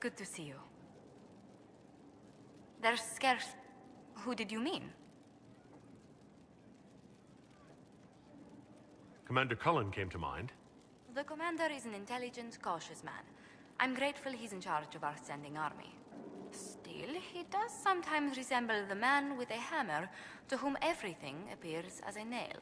good to see you. There's scarce... Who did you mean? Commander Cullen came to mind. The commander is an intelligent, cautious man. I'm grateful he's in charge of our standing army. Still, he does sometimes resemble the man with a hammer to whom everything appears as a nail.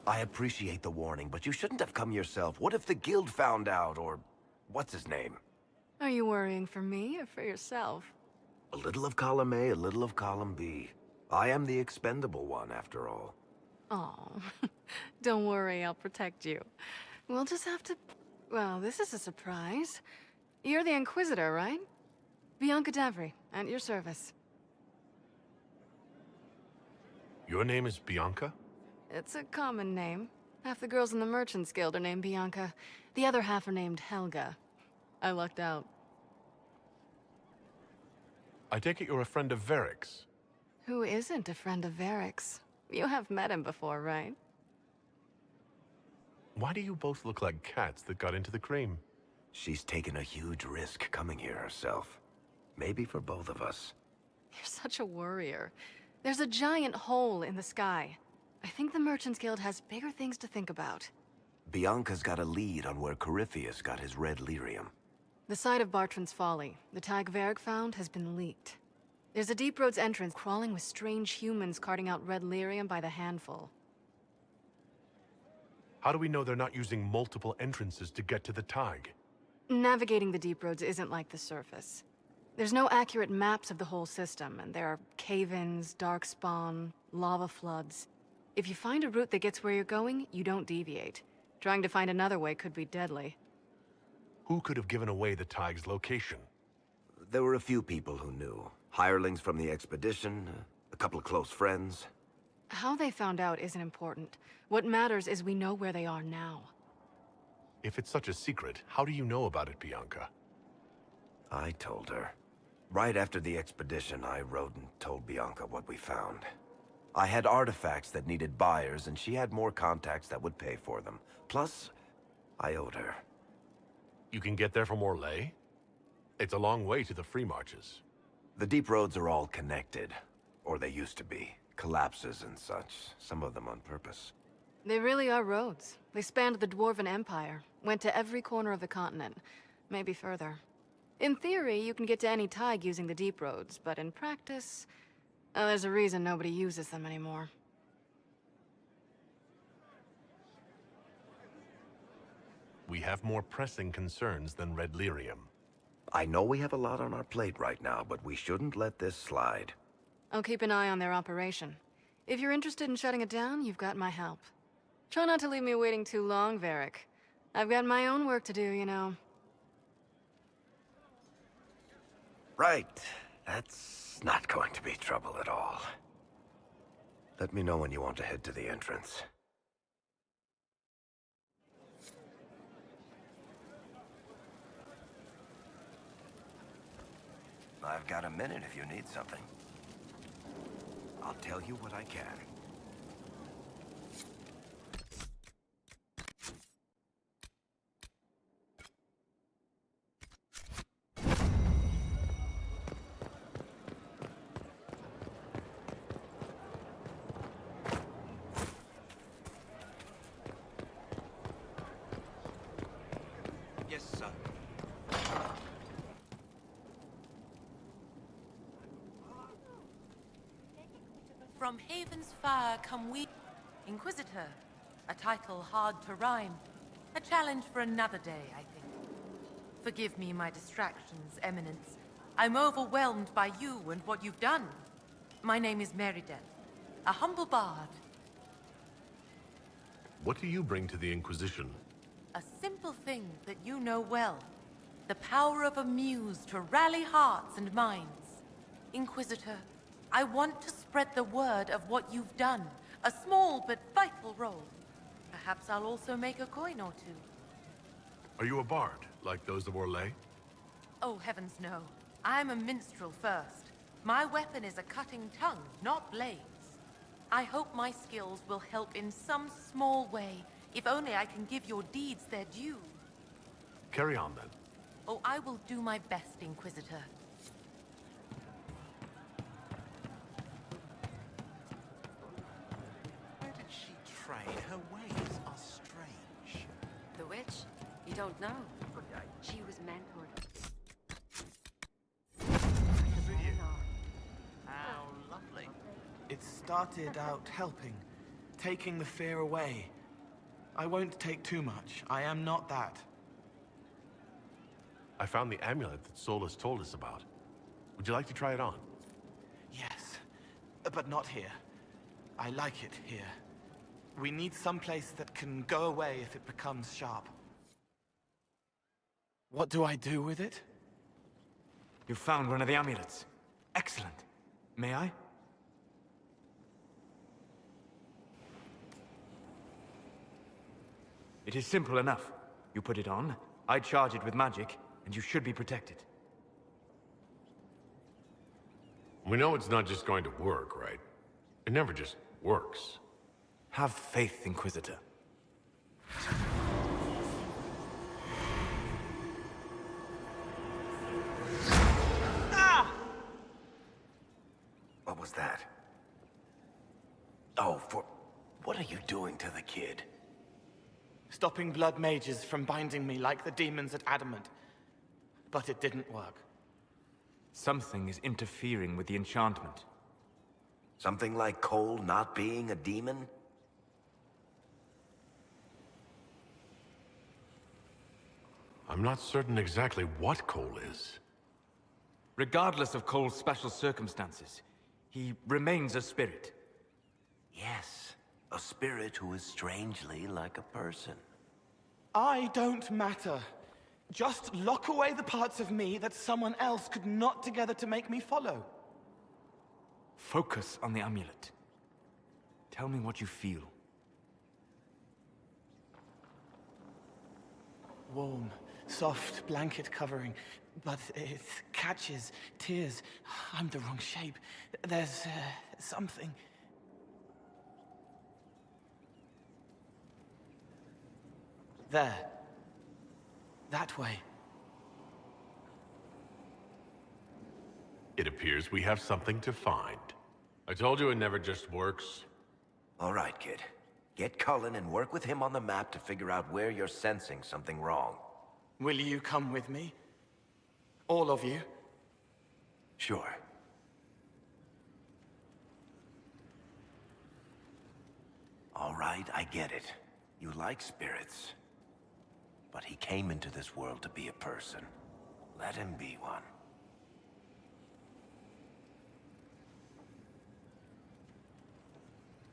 I appreciate the warning, but you shouldn't have come yourself. What if the guild found out, or... what's his name? Are you worrying for me or for yourself? A little of column A, a little of column B. I am the expendable one, after all. Oh, don't worry, I'll protect you. We'll just have to... Well, this is a surprise. You're the Inquisitor, right? Bianca Davry, at your service. Your name is Bianca? It's a common name. Half the girls in the Merchants Guild are named Bianca. The other half are named Helga. I lucked out. I take it you're a friend of Varric's. Who isn't a friend of Varric's? You have met him before, right? Why do you both look like cats that got into the cream? She's taken a huge risk coming here herself. Maybe for both of us. You're such a worrier. There's a giant hole in the sky. I think the Merchants Guild has bigger things to think about. Bianca's got a lead on where Corypheus got his red lyrium. The site of Bartran's Folly, the tag Varric found, has been leaked. There's a Deep Roads entrance crawling with strange humans carting out red lyrium by the handful. How do we know they're not using multiple entrances to get to the Tig? Navigating the Deep Roads isn't like the surface. There's no accurate maps of the whole system, and there are cave-ins, darkspawn, lava floods. If you find a route that gets where you're going, you don't deviate. Trying to find another way could be deadly. Who could have given away the Tig's location? There were a few people who knew. Hirelings from the expedition, a couple of close friends. How they found out isn't important. What matters is we know where they are now. If it's such a secret, how do you know about it, Bianca? I told her. Right after the expedition, I wrote and told Bianca what we found. I had artifacts that needed buyers, and she had more contacts that would pay for them. Plus, I owed her. You can get there from Orlais? It's a long way to the Free Marches. The deep roads are all connected. Or they used to be. Collapses and such. Some of them on purpose. They really are roads. They spanned the Dwarven Empire, went to every corner of the continent, maybe further. In theory, you can get to any Tig using the deep roads, but in practice... there's a reason nobody uses them anymore. We have more pressing concerns than red lyrium. I know we have a lot on our plate right now, but we shouldn't let this slide. I'll keep an eye on their operation. If you're interested in shutting it down, you've got my help. Try not to leave me waiting too long, Varric. I've got my own work to do, you know. Right. That's not going to be trouble at all. Let me know when you want to head to the entrance. I've got a minute if you need something. I'll tell you what I can. Yes, sir. From Haven's fire come we, Inquisitor, a title hard to rhyme. A challenge for another day, I think. Forgive me my distractions, Eminence. I'm overwhelmed by you and what you've done. My name is Meriden, a humble bard. What do you bring to the Inquisition? A simple thing that you know well. The power of a muse to rally hearts and minds. Inquisitor, I want to spread the word of what you've done. A small but vital role. Perhaps I'll also make a coin or two. Are you a bard, like those of Orlais? Oh, heavens no. I'm a minstrel first. My weapon is a cutting tongue, not blades. I hope my skills will help in some small way, if only I can give your deeds their due. Carry on, then. Oh, I will do my best, Inquisitor. Where did she train? Her ways are strange. The witch? You don't know. She was mentored. How lovely. It started out helping, taking the fear away. I won't take too much. I am not that. I found the amulet that Solus told us about. Would you like to try it on? Yes, but not here. I like it here. We need someplace that can go away if it becomes sharp. What do I do with it? You found one of the amulets. Excellent. May I? It is simple enough. You put it on, I charge it with magic, and you should be protected. We know it's not just going to work, right? It never just works. Have faith, Inquisitor. What was that? Oh, what are you doing to the kid? Stopping blood mages from binding me like the demons at Adamant. But it didn't work. Something is interfering with the enchantment. Something like Cole not being a demon? I'm not certain exactly what Cole is. Regardless of Cole's special circumstances, he remains a spirit. Yes, a spirit who is strangely like a person. I don't matter. Just lock away the parts of me that someone else could knot together to make me follow. Focus on the amulet. Tell me what you feel. Warm, soft blanket covering, but it catches tears. I'm the wrong shape. There's something. There. That way. It appears we have something to find. I told you it never just works. All right, kid. Get Cullen and work with him on the map to figure out where you're sensing something wrong. Will you come with me? All of you? Sure. All right, I get it. You like spirits. But he came into this world to be a person. Let him be one.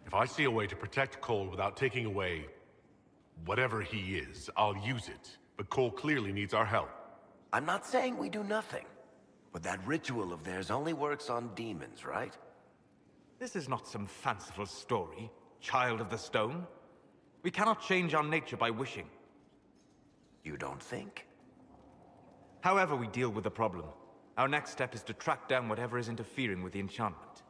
If I see a way to protect Cole without taking away whatever he is, I'll use it. But Cole clearly needs our help. I'm not saying we do nothing. But that ritual of theirs only works on demons, right? This is not some fanciful story, child of the stone. We cannot change our nature by wishing. You don't think? However we deal with the problem, our next step is to track down whatever is interfering with the enchantment.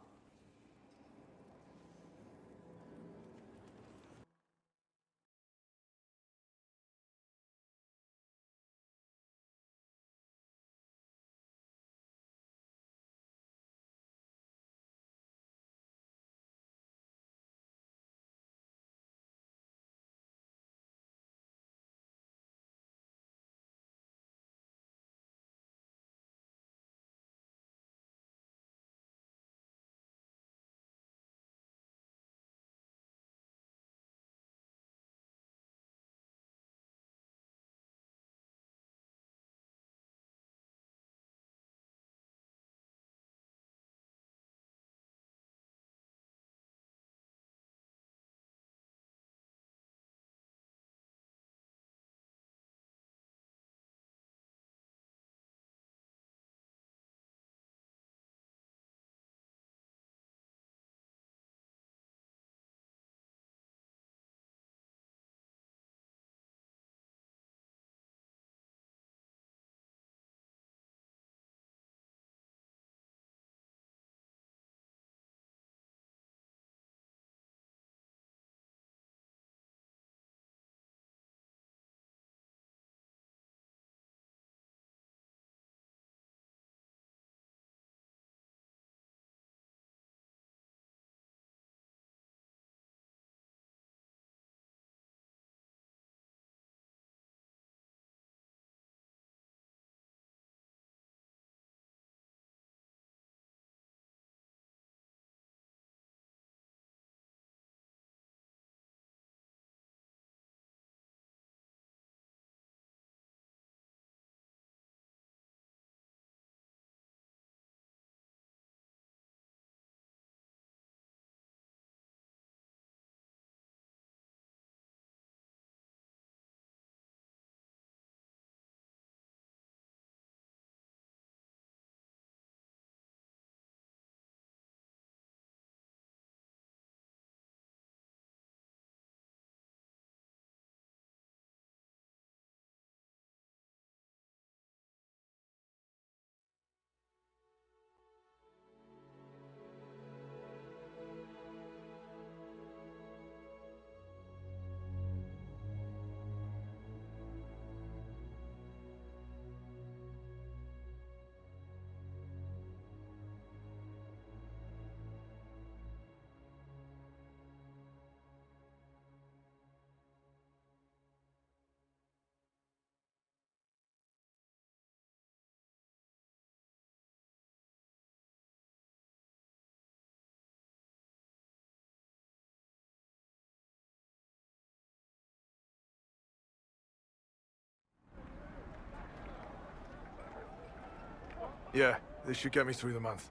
Yeah, this should get me through the month.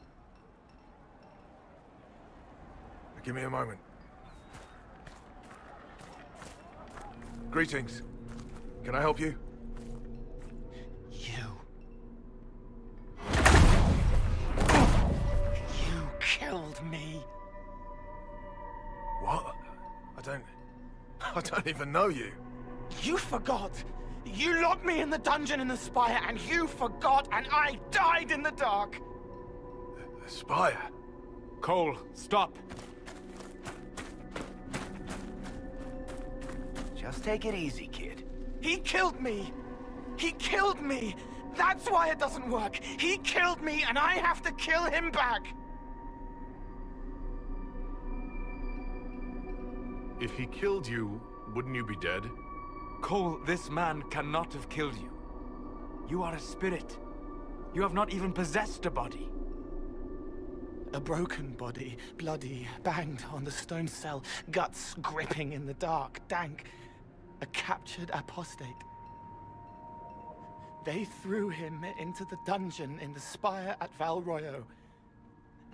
Give me a moment. Greetings. Can I help you? You killed me. What? I don't even know you. You forgot. You locked me in the dungeon in the Spire, and you forgot, and I died in the dark. The Spire? Cole, stop. Just take it easy, kid. He killed me. He killed me. That's why it doesn't work. He killed me, and I have to kill him back. If he killed you, wouldn't you be dead? Cole, this man cannot have killed you. You are a spirit. You have not even possessed a body. A broken body, bloody, banged on the stone cell, guts gripping in the dark, dank. A captured apostate. They threw him into the dungeon in the Spire at Val Royo.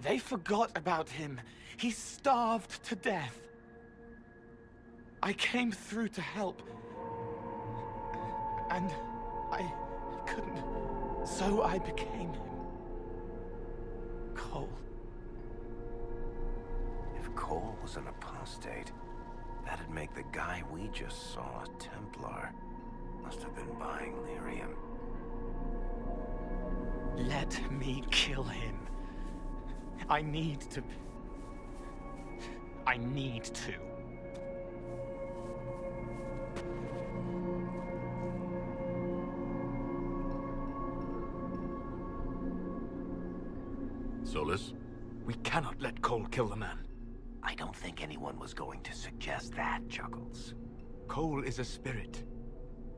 They forgot about him. He starved to death. I came through to help. And I couldn't. So I became him. Cole. If Cole was an apostate, that'd make the guy we just saw a Templar. Must have been buying lyrium. Let me kill him. I need to. Solus? We cannot let Cole kill the man. I don't think anyone was going to suggest that, Chuckles. Cole is a spirit.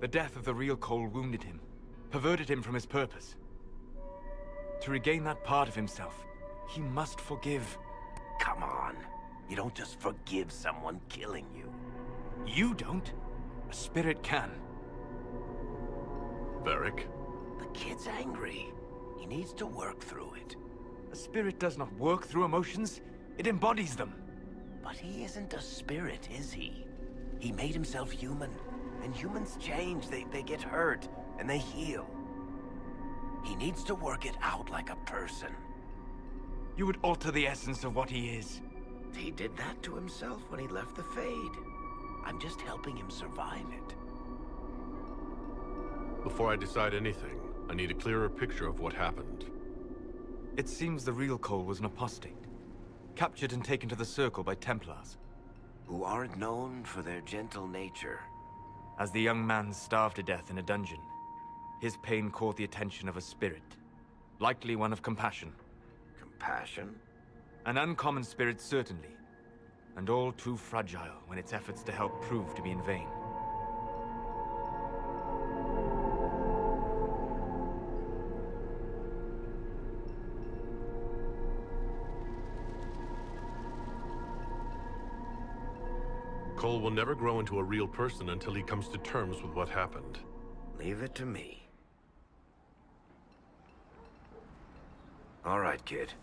The death of the real Cole wounded him, perverted him from his purpose. To regain that part of himself, he must forgive. Come on. You don't just forgive someone killing you. You don't. A spirit can. Varric? The kid's angry. He needs to work through it. A spirit does not work through emotions. It embodies them. But he isn't a spirit, is he? He made himself human. And humans change. They get hurt. And they heal. He needs to work it out like a person. You would alter the essence of what he is. He did that to himself when he left the Fade. I'm just helping him survive it. Before I decide anything, I need a clearer picture of what happened. It seems the real Cole was an apostate, captured and taken to the Circle by Templars. Who aren't known for their gentle nature. As the young man starved to death in a dungeon, his pain caught the attention of a spirit, likely one of compassion. Compassion? An uncommon spirit, certainly, and all too fragile when its efforts to help prove to be in vain. Cole will never grow into a real person until he comes to terms with what happened. Leave it to me. All right, kid.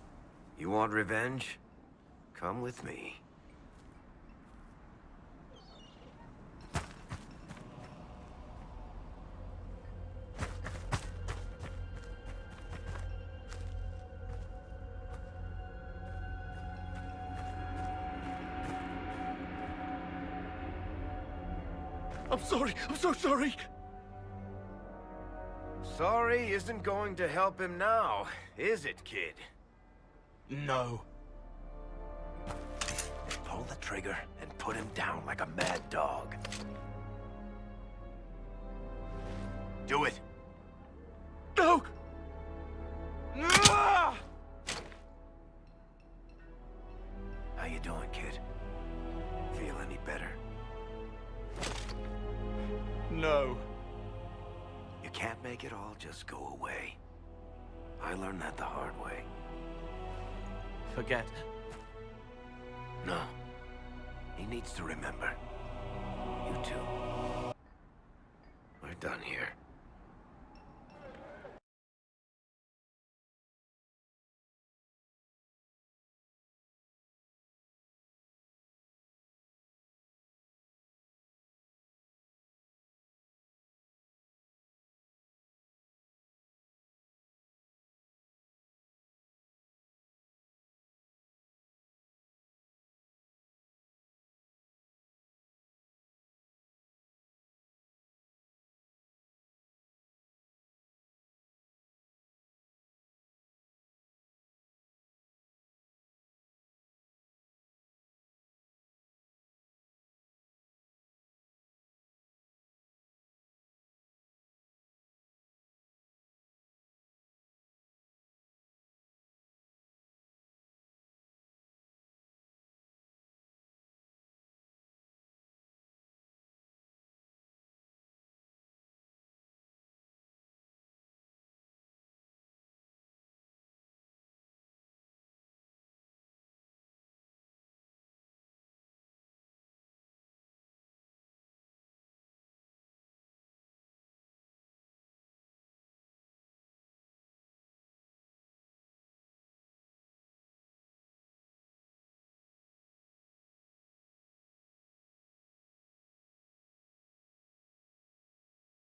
You want revenge? Come with me. I'm sorry. I'm so sorry. Sorry isn't going to help him now, is it, kid? No. Pull the trigger and put him down like a mad dog. Do it. No! How you doing, kid? Feel any better? No. You can't make it all just go away. I learned that the hard way. Forget. No. He needs to remember. You too. We're done here.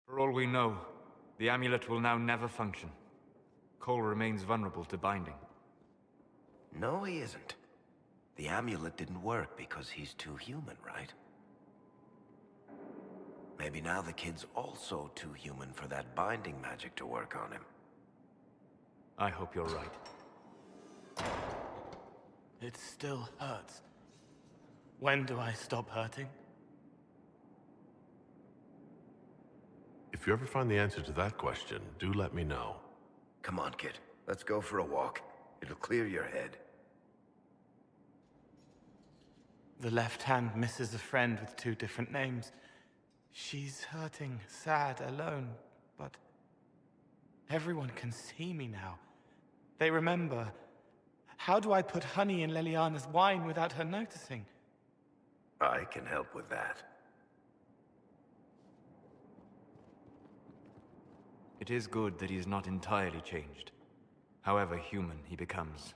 For all we know, the amulet will now never function. Cole remains vulnerable to binding. No, he isn't. The amulet didn't work because he's too human, right? Maybe now the kid's also too human for that binding magic to work on him. I hope you're right. It still hurts. When do I stop hurting? If you ever find the answer to that question, do let me know. Come on, kid. Let's go for a walk. It'll clear your head. The left hand misses a friend with 2 different names. She's hurting, sad, alone, but everyone can see me now. They remember. How do I put honey in Leliana's wine without her noticing? I can help with that. It is good that he is not entirely changed, however human he becomes.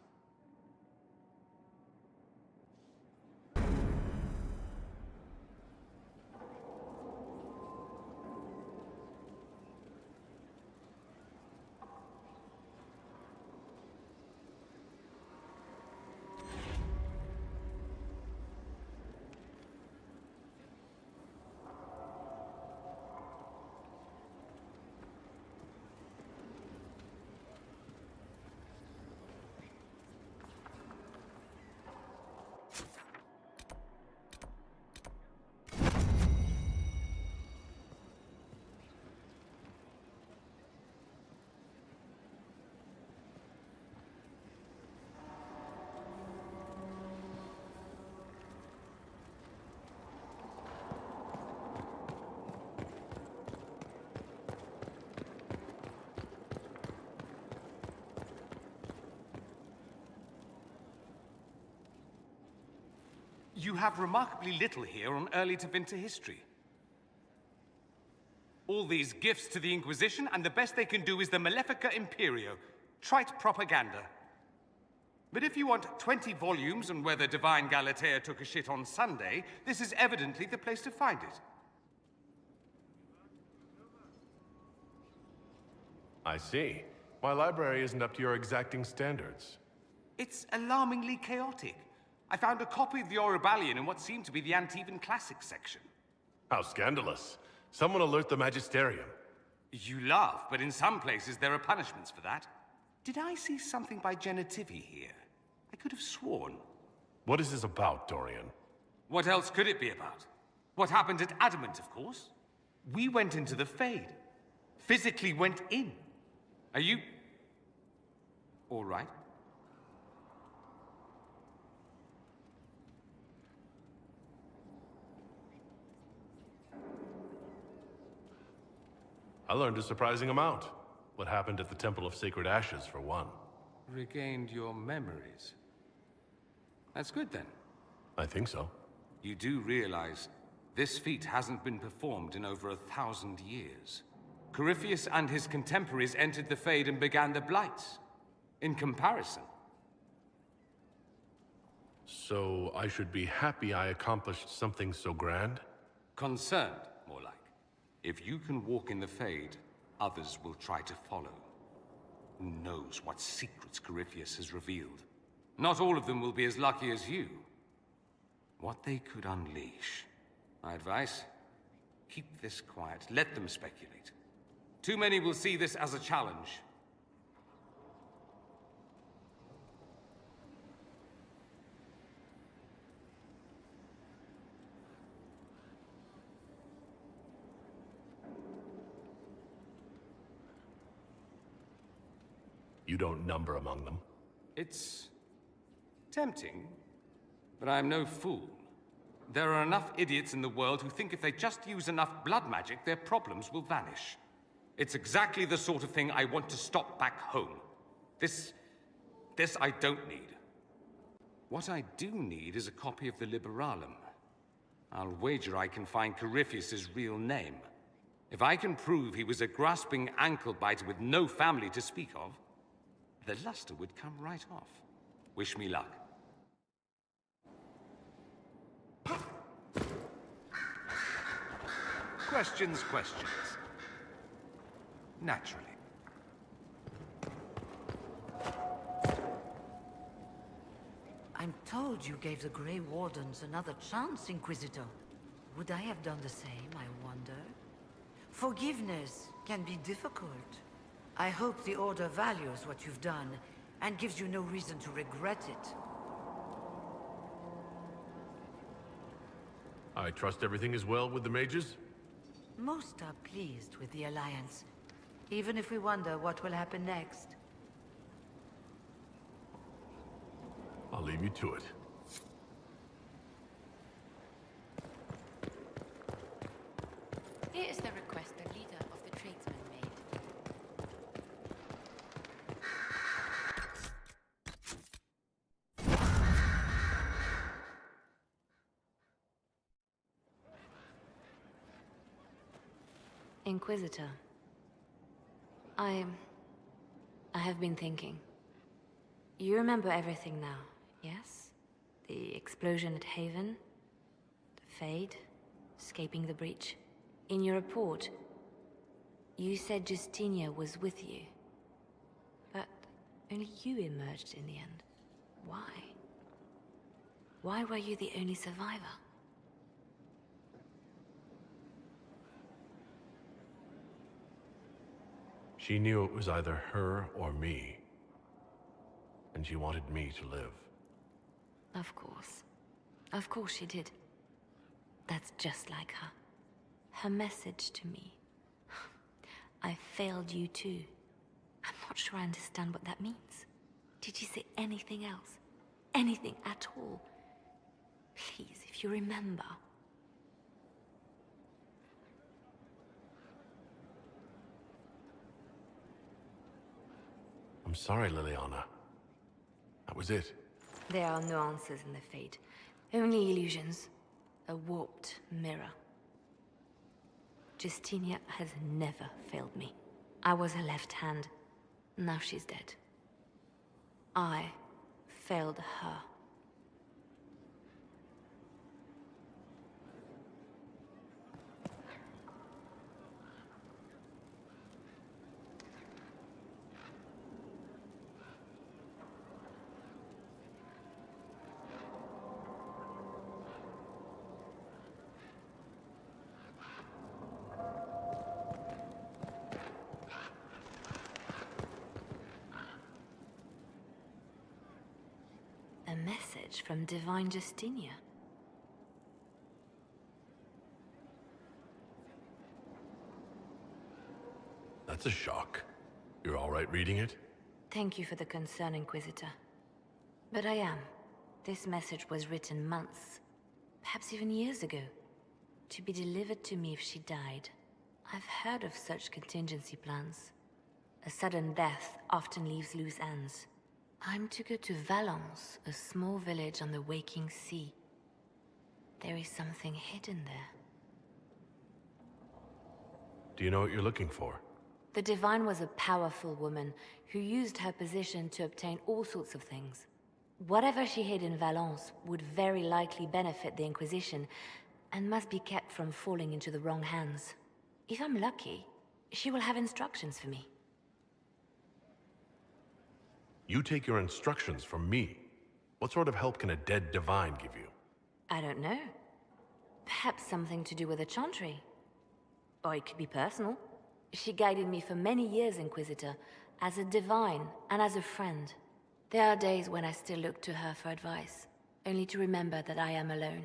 You have remarkably little here on early to winter history. All these gifts to the Inquisition, and the best they can do is the Malefica Imperio. Trite propaganda. But if you want 20 volumes on whether Divine Galatea took a shit on Sunday, this is evidently the place to find it. I see. My library isn't up to your exacting standards. It's alarmingly chaotic. I found a copy of the Oribalian in what seemed to be the Antivan Classics section. How scandalous. Someone alert the Magisterium. You laugh, but in some places there are punishments for that. Did I see something by Genitivi here? I could have sworn. What is this about, Dorian? What else could it be about? What happened at Adamant, of course. We went into the Fade. Physically went in. Are you... all right? I learned a surprising amount. What happened at the Temple of Sacred Ashes, for one. Regained your memories. That's good, then. I think so. You do realize this feat hasn't been performed in over 1,000 years. Corypheus and his contemporaries entered the Fade and began the Blights. In comparison. So I should be happy I accomplished something so grand? Concerned, more like. If you can walk in the Fade, others will try to follow. Who knows what secrets Corypheus has revealed? Not all of them will be as lucky as you. What they could unleash. My advice? Keep this quiet. Let them speculate. Too many will see this as a challenge. You don't number among them. It's tempting, but I'm no fool. There are enough idiots in the world who think if they just use enough blood magic, their problems will vanish. It's exactly the sort of thing I want to stop back home. This I don't need. What I do need is a copy of the Liberalum. I'll wager I can find Corypheus's real name. If I can prove he was a grasping ankle-biter with no family to speak of, the luster would come right off. Wish me luck. Questions. Naturally. I'm told you gave the Grey Wardens another chance, Inquisitor. Would I have done the same, I wonder? Forgiveness can be difficult. I hope the Order values what you've done, and gives you no reason to regret it. I trust everything is well with the mages? Most are pleased with the Alliance, even if we wonder what will happen next. I'll leave you to it. Here is the request the leader of the tradesmen made. Inquisitor. I have been thinking. You remember everything now, yes? The explosion at Haven, the Fade, escaping the breach. In your report, you said Justinia was with you. But only you emerged in the end. Why? Why were you the only survivor? She knew it was either her or me. And she wanted me to live. Of course. Of course she did. That's just like her. Her message to me. I failed you too. I'm not sure I understand what that means. Did she say anything else? Anything at all? Please, if you remember. I'm sorry, Liliana. That was it. There are no answers in the Fate. Only illusions. A warped mirror. Justinia has never failed me. I was her left hand. Now she's dead. I failed her. A message from Divine Justinia. That's a shock. You're all right reading it? Thank you for the concern, Inquisitor. But I am. This message was written months, perhaps even years ago, to be delivered to me if she died. I've heard of such contingency plans. A sudden death often leaves loose ends. I'm to go to Valence, a small village on the waking sea. There is something hidden there. Do you know what you're looking for? The Divine was a powerful woman who used her position to obtain all sorts of things. Whatever she hid in Valence would very likely benefit the Inquisition and must be kept from falling into the wrong hands. If I'm lucky, she will have instructions for me. You take your instructions from me. What sort of help can a dead divine give you? I don't know. Perhaps something to do with the Chantry. Or it could be personal. She guided me for many years, Inquisitor, as a divine and as a friend. There are days when I still look to her for advice, only to remember that I am alone.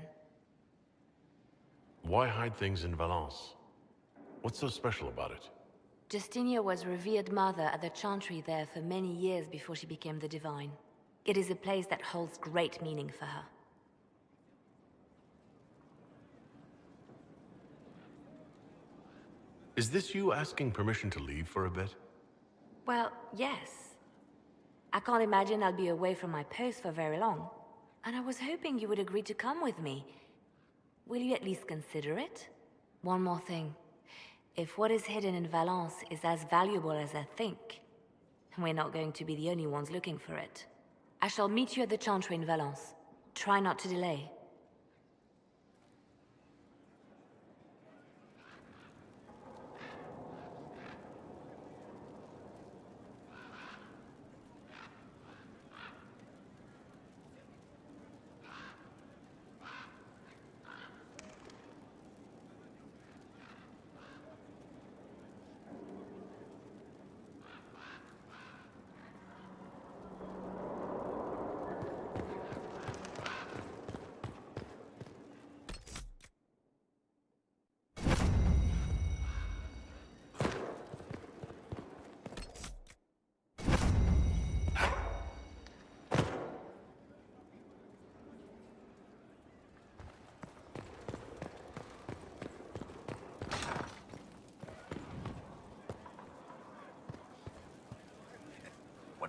Why hide things in Valence? What's so special about it? Justinia was revered mother at the Chantry there for many years before she became the Divine. It is a place that holds great meaning for her. Is this you asking permission to leave for a bit? Well, yes. I can't imagine I'll be away from my post for very long. And I was hoping you would agree to come with me. Will you at least consider it? One more thing. If what is hidden in Valence is as valuable as I think, we're not going to be the only ones looking for it. I shall meet you at the Chantry in Valence. Try not to delay.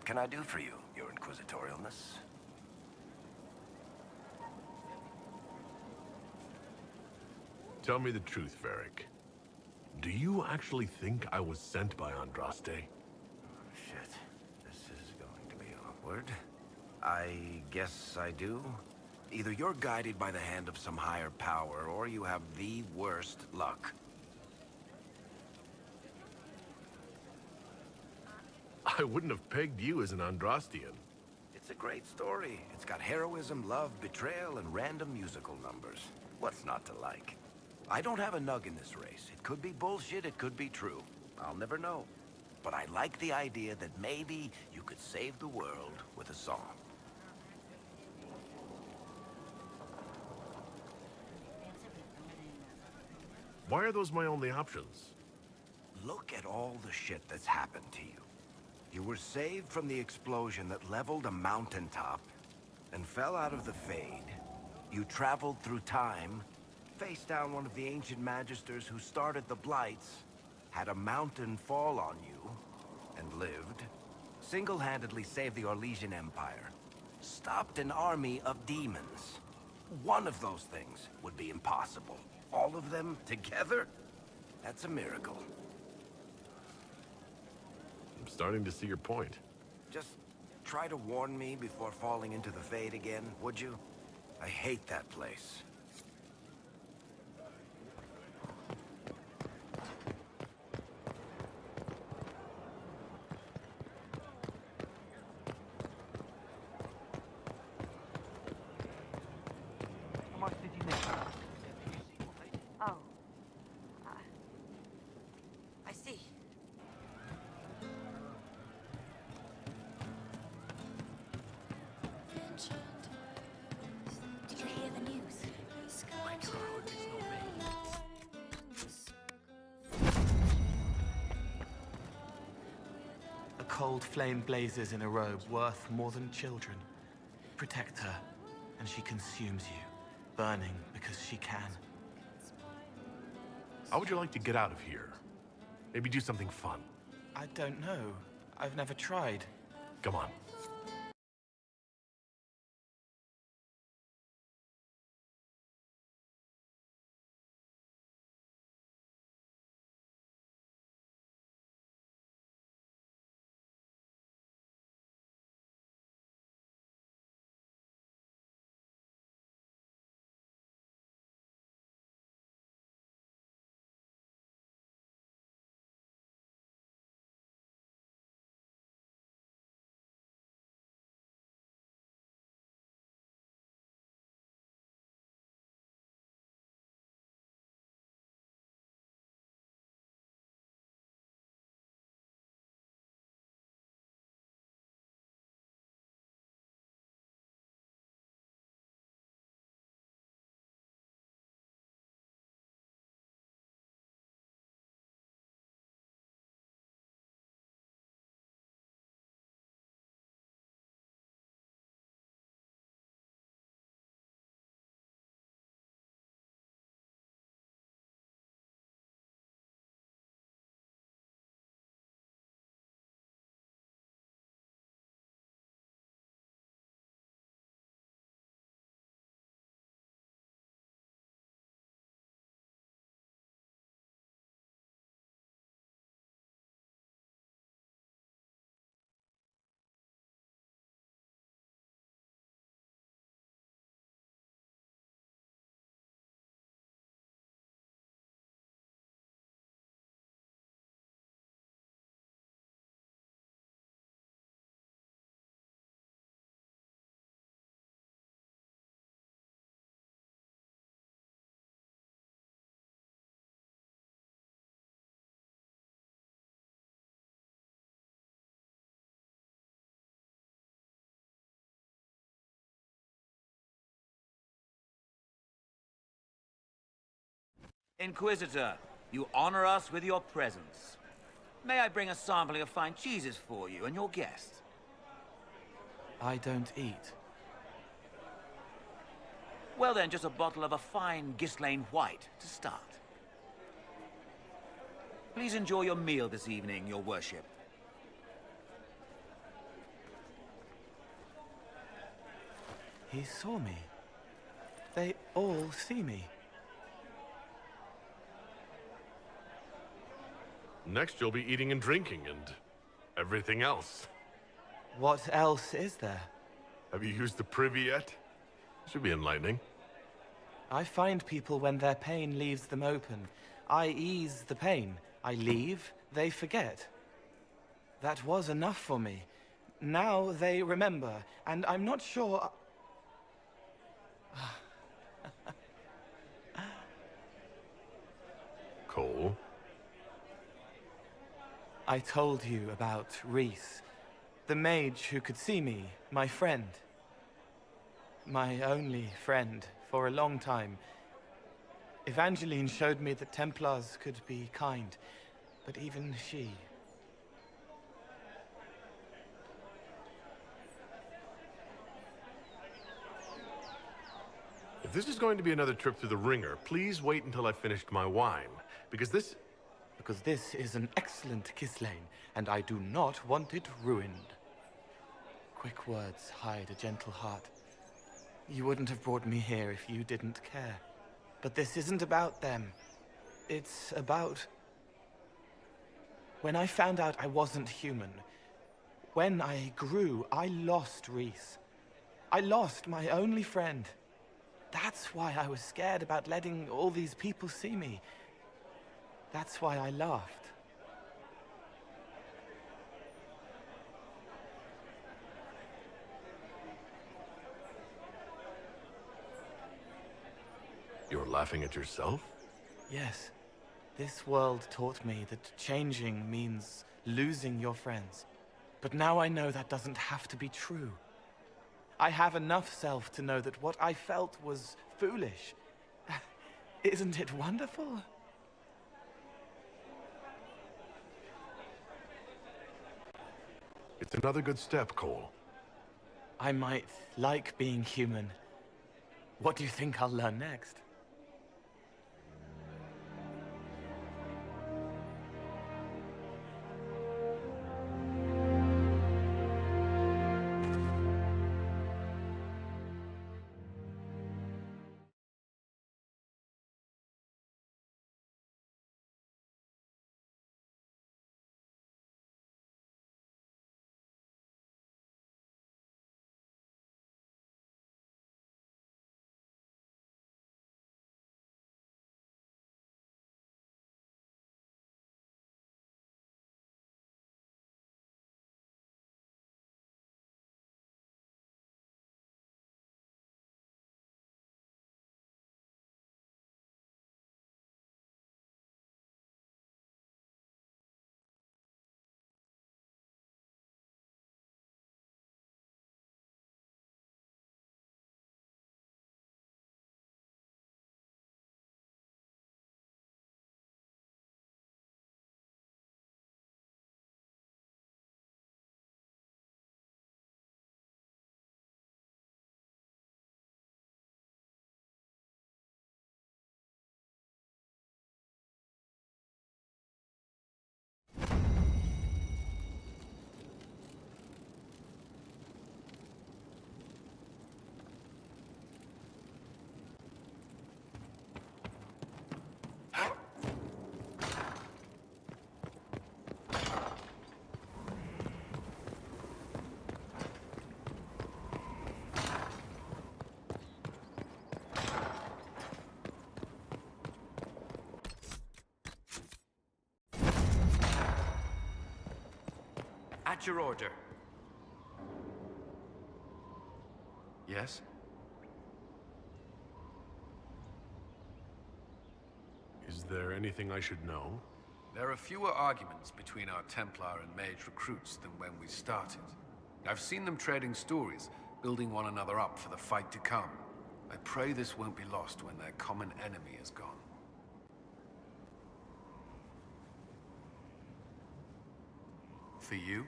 can I do for you, Your Inquisitorialness? Tell me the truth, Varric. Do you actually think I was sent by Andraste? Shit. This is going to be awkward. I guess I do. Either you're guided by the hand of some higher power, or you have the worst luck. I wouldn't have pegged you as an Andrastian. It's a great story. It's got heroism, love, betrayal, and random musical numbers. What's not to like? I don't have a nug in this race. It could be bullshit, it could be true. I'll never know. But I like the idea that maybe you could save the world with a song. Why are those my only options? Look at all the shit that's happened to you. You were saved from the explosion that leveled a mountaintop and fell out of the Fade. You traveled through time, faced down one of the ancient magisters who started the Blights, had a mountain fall on you, and lived. Single-handedly saved the Orlesian Empire. Stopped an army of demons. One of those things would be impossible. All of them together? That's a miracle. I'm starting to see your point. Just try to warn me before falling into the Fade again, would you? I hate that place. How much did you make? Oh. I see. Did you hear the news? My God, it's not me. A cold flame blazes in a robe worth more than children. Protect her, and she consumes you, burning because she can. How would you like to get out of here? Maybe do something fun. I don't know. I've never tried. Come on. Inquisitor, you honor us with your presence. May I bring a sampling of fine cheeses for you and your guest? I don't eat. Well then, just a bottle of a fine Ghislaine White to start. Please enjoy your meal this evening, your worship. he saw me. They all see me. Next, you'll be eating and drinking and everything else. What else is there? Have you used the privy yet? Should be enlightening. I find people when their pain leaves them open. I ease the pain. I leave, they forget. That was enough for me. Now they remember, and I'm not sure... Cole? I told you about Reese, the mage who could see me, my friend. My only friend for a long time. Evangeline showed me that Templars could be kind, but even she... If this is going to be another trip through the ringer, please wait until I've finished my wine. Because this is an excellent kiss lane, and I do not want it ruined. Quick words hide a gentle heart. You wouldn't have brought me here if you didn't care. But this isn't about them. It's about... When I found out I wasn't human, when I grew, I lost Reese. I lost my only friend. That's why I was scared about letting all these people see me. That's why I laughed. You're laughing at yourself? Yes. This world taught me that changing means losing your friends. But now I know that doesn't have to be true. I have enough self to know that what I felt was foolish. Isn't it wonderful? It's another good step, Cole. I might like being human. What do you think I'll learn next? At your order. Yes? Is there anything I should know? There are fewer arguments between our Templar and Mage recruits than when we started. I've seen them trading stories, building one another up for the fight to come. I pray this won't be lost when their common enemy is gone. For you,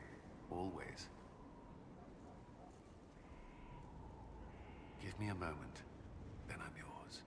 always. Give me a moment, then I'm yours.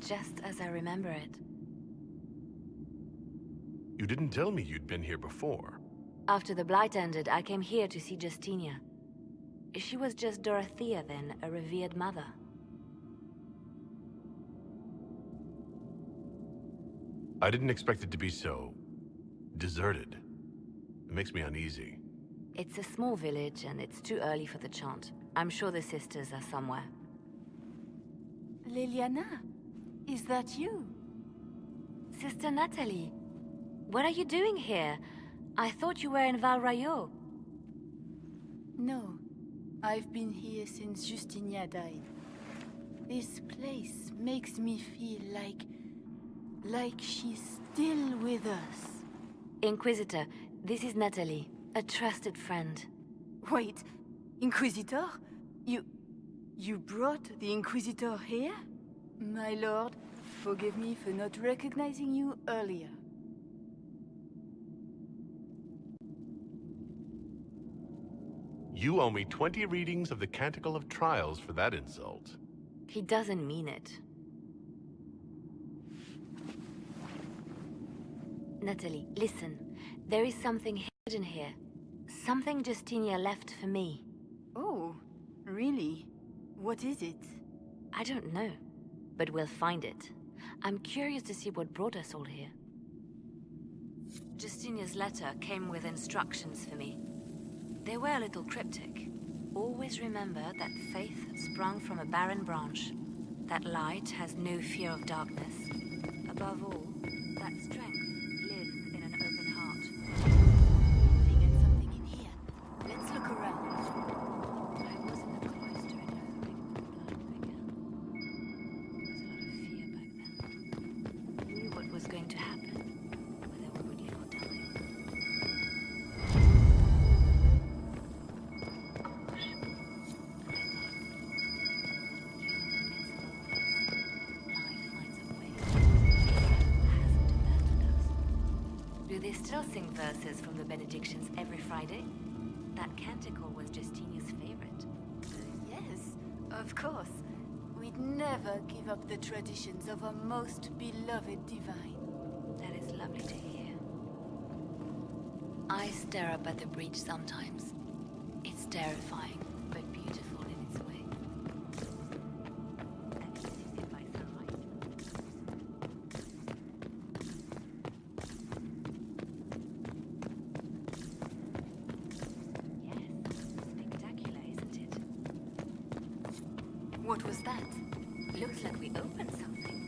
just as I remember it. You didn't tell me you'd been here before. After the Blight ended, I came here to see Justinia. She was just Dorothea then, a revered mother. I didn't expect it to be so... deserted. It makes me uneasy. It's a small village, and it's too early for the chant. I'm sure the sisters are somewhere. Liliana, is that you? Sister Natalie, what are you doing here? I thought you were in Val Rayo. No, I've been here since Justinia died. This place makes me feel like she's still with us. Inquisitor, this is Natalie, a trusted friend. Wait, Inquisitor? You brought the Inquisitor here? My lord, forgive me for not recognizing you earlier. You owe me 20 readings of the Canticle of Trials for that insult. He doesn't mean it. Natalie, listen. There is something hidden here. Something Justinia left for me. Oh, really? What is it? I don't know, but we'll find it. I'm curious to see what brought us all here. Justinia's letter came with instructions for me. They were a little cryptic. Always remember that faith sprung from a barren branch. That light has no fear of darkness. Above all, that strength lives in an open heart. They got something in here. Let's look around. I was in the cloister and I was a big blind figure. There was a lot of fear back then. You knew what was going to happen, whether we would live or die. Do they still sing verses from the benedictions every Friday? That canticle was Justinia's favorite. Yes, of course. We'd never give up the traditions of our most beloved divine. That is lovely to hear. I stare up at the breach sometimes. It's terrifying, but beautiful in its way. Have you seen it by sunlight? Yes, spectacular, isn't it? What was that? Looks like we opened something.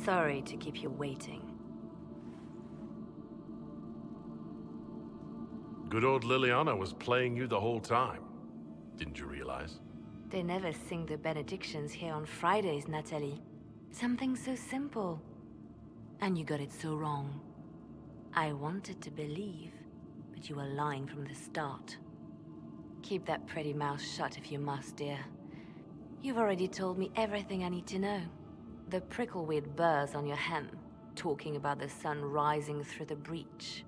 Sorry to keep you waiting. Good old Liliana was playing you the whole time. Didn't you realize? They never sing the benedictions here on Fridays, Natalie. Something so simple. And you got it so wrong. I wanted to believe, but you were lying from the start. Keep that pretty mouth shut if you must, dear. You've already told me everything I need to know. The prickleweed burrs on your hem, talking about the sun rising through the breach.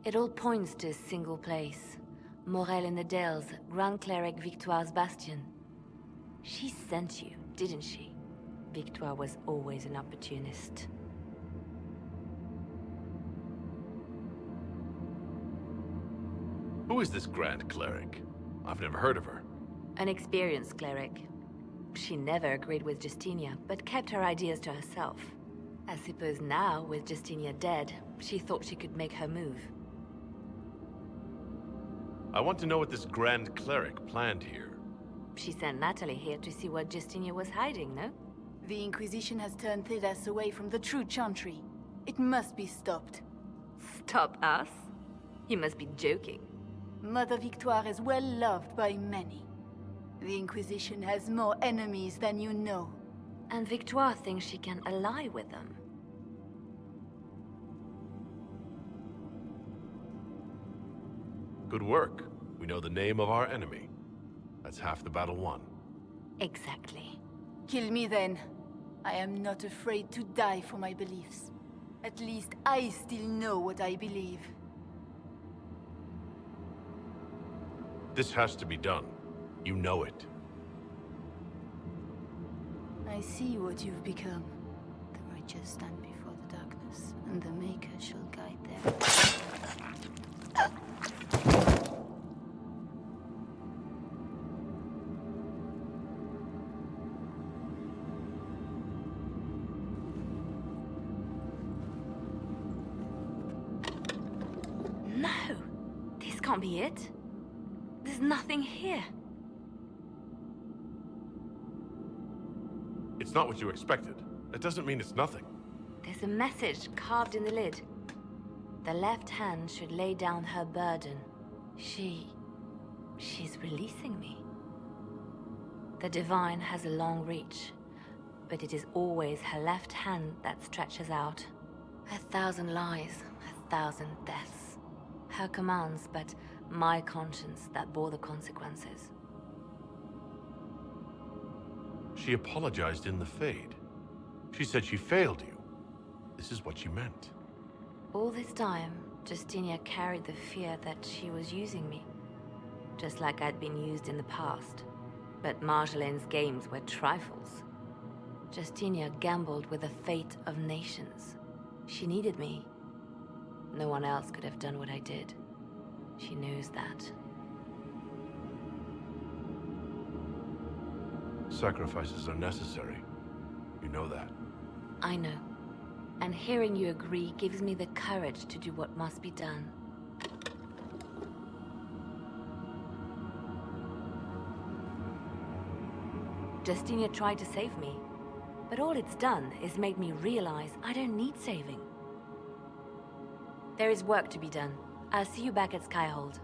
It all points to a single place. Morel in the Dales, Grand Cleric Victoire's bastion. She sent you, didn't she? Victoire was always an opportunist. Who is this Grand Cleric? I've never heard of her. An experienced cleric. She never agreed with Justinia, but kept her ideas to herself. I suppose now, with Justinia dead, she thought she could make her move. I want to know what this Grand Cleric planned here. She sent Natalie here to see what Justinia was hiding, no? The Inquisition has turned Thedas away from the true chantry. It must be stopped. Stop us? You must be joking. Mother Victoire is well loved by many. The Inquisition has more enemies than you know. And Victoire thinks she can ally with them. Good work. We know the name of our enemy. That That's half the battle won. Exactly. Kill me then. I am not afraid to die for my beliefs. At least I still know what I believe. This has to be done. You know it. I see what you've become. The righteous stand before the darkness, and the Maker shall guide them. No! This can't be it. There's nothing here. It's not what you expected. That doesn't mean it's nothing. There's a message carved in the lid. The left hand should lay down her burden. She's releasing me. The divine has a long reach, but it is always her left hand that stretches out. 1,000 lies, 1,000 deaths. Her commands, but my conscience that bore the consequences. She apologized in the Fade. She said she failed you. This is what she meant. All this time, Justinia carried the fear that she was using me. Just like I'd been used in the past. But Marjolaine's games were trifles. Justinia gambled with the fate of nations. She needed me. No one else could have done what I did. She knows that. Sacrifices are necessary. You know that. I know. And hearing you agree gives me the courage to do what must be done. Justinia tried to save me, but all it's done is made me realize I don't need saving. There is work to be done. I'll see you back at Skyhold.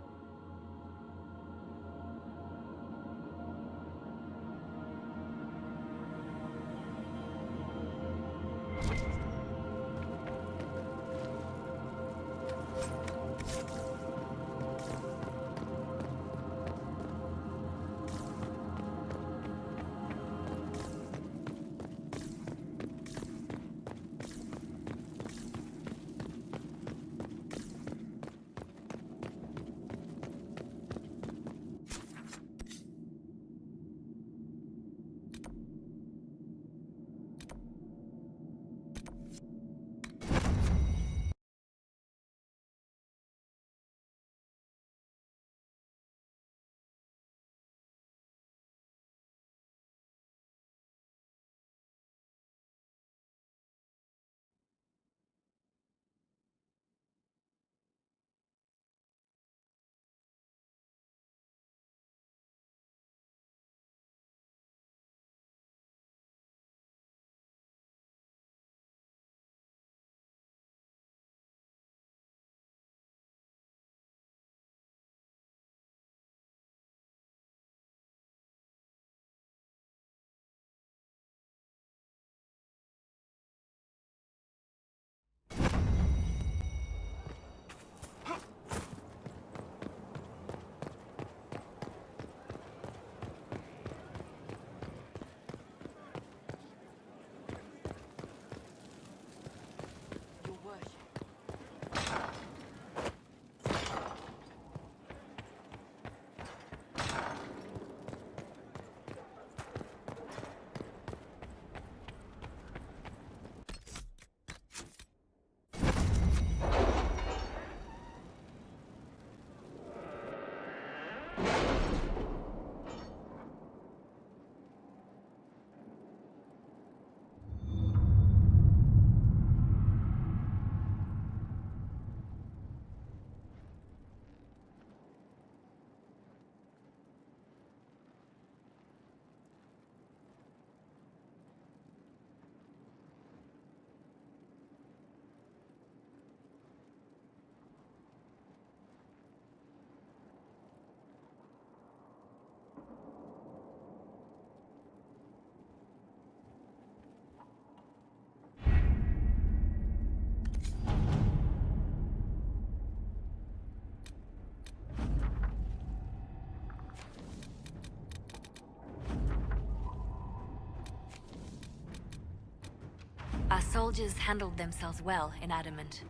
Our soldiers handled themselves well in Adamant.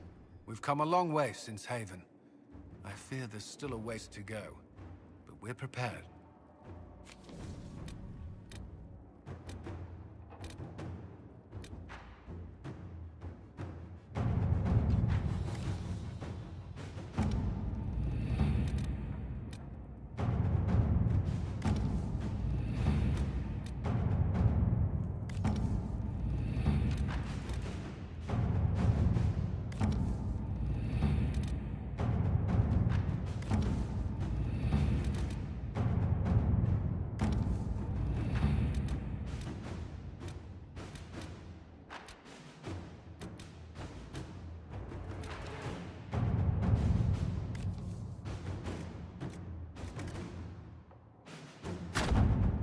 We've come a long way since Haven. I fear there's still a ways to go, but we're prepared.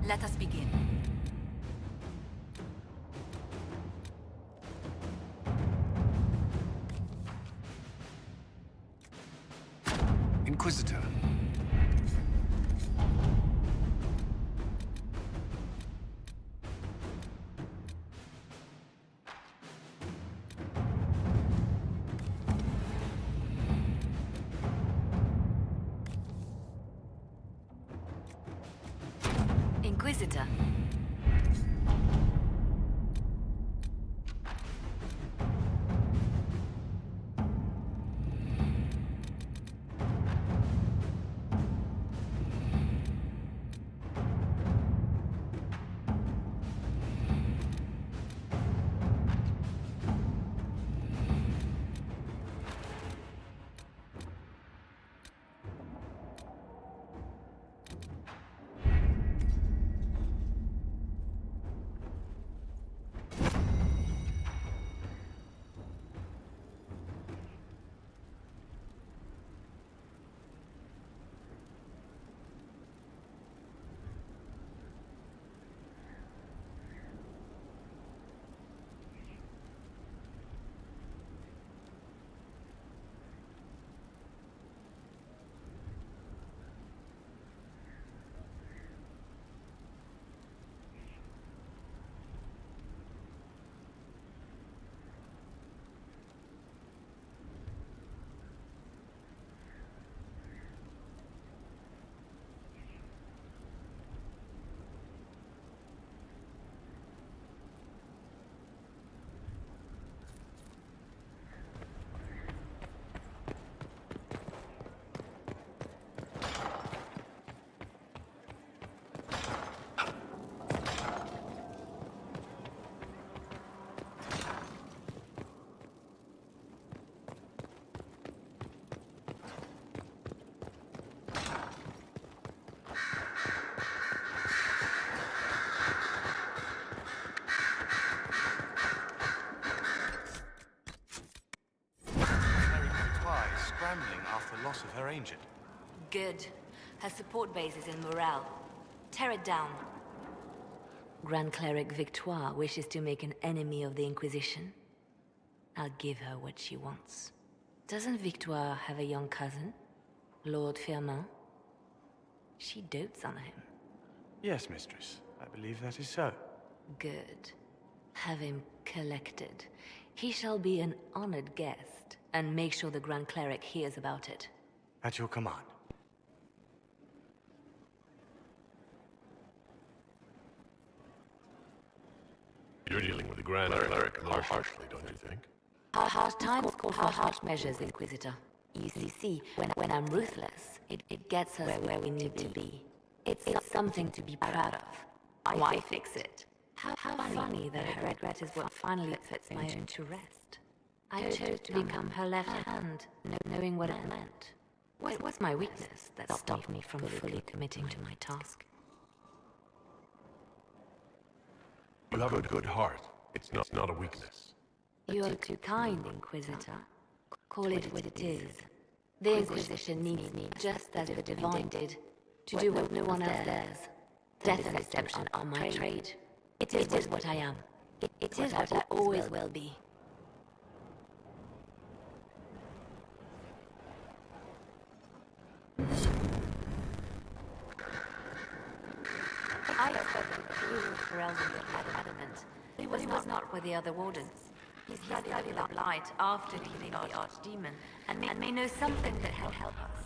Let us begin. Inquisitor. Inquisitor. Scrambling after loss of her agent. Good. Her support base is in Morale. Tear it down. Grand Cleric Victoire wishes to make an enemy of the Inquisition. I'll give her what she wants. Doesn't Victoire have a young cousin? Lord Firmin? She dotes on him. Yes, mistress. I believe that is so. Good. Have him collected. He shall be an honored guest, and make sure the Grand Cleric hears about it. At your command. You're dealing with the Grand Cleric more harshly, don't you think? Our harsh times call for harsh measures, Inquisitor. You see, when I'm ruthless, it gets us where we need to be. It's something to be proud of. Why fix it? How funny that her regret is what finally puts my own to rest. I chose to become her left hand, knowing what it meant. What was my weakness that stopped me from fully committing to my task? You have a good heart. It's not a weakness. You are too kind, Inquisitor. Call it what it is. The Inquisition needs me just as the Divine did, to do what no one else dares. Death and deception are my trade. It is what I am. It is what I always will be. I have spoken to you for Adamant. It was not with the other wardens. He studied the light after defeating the archdemon, and may know something that will help us.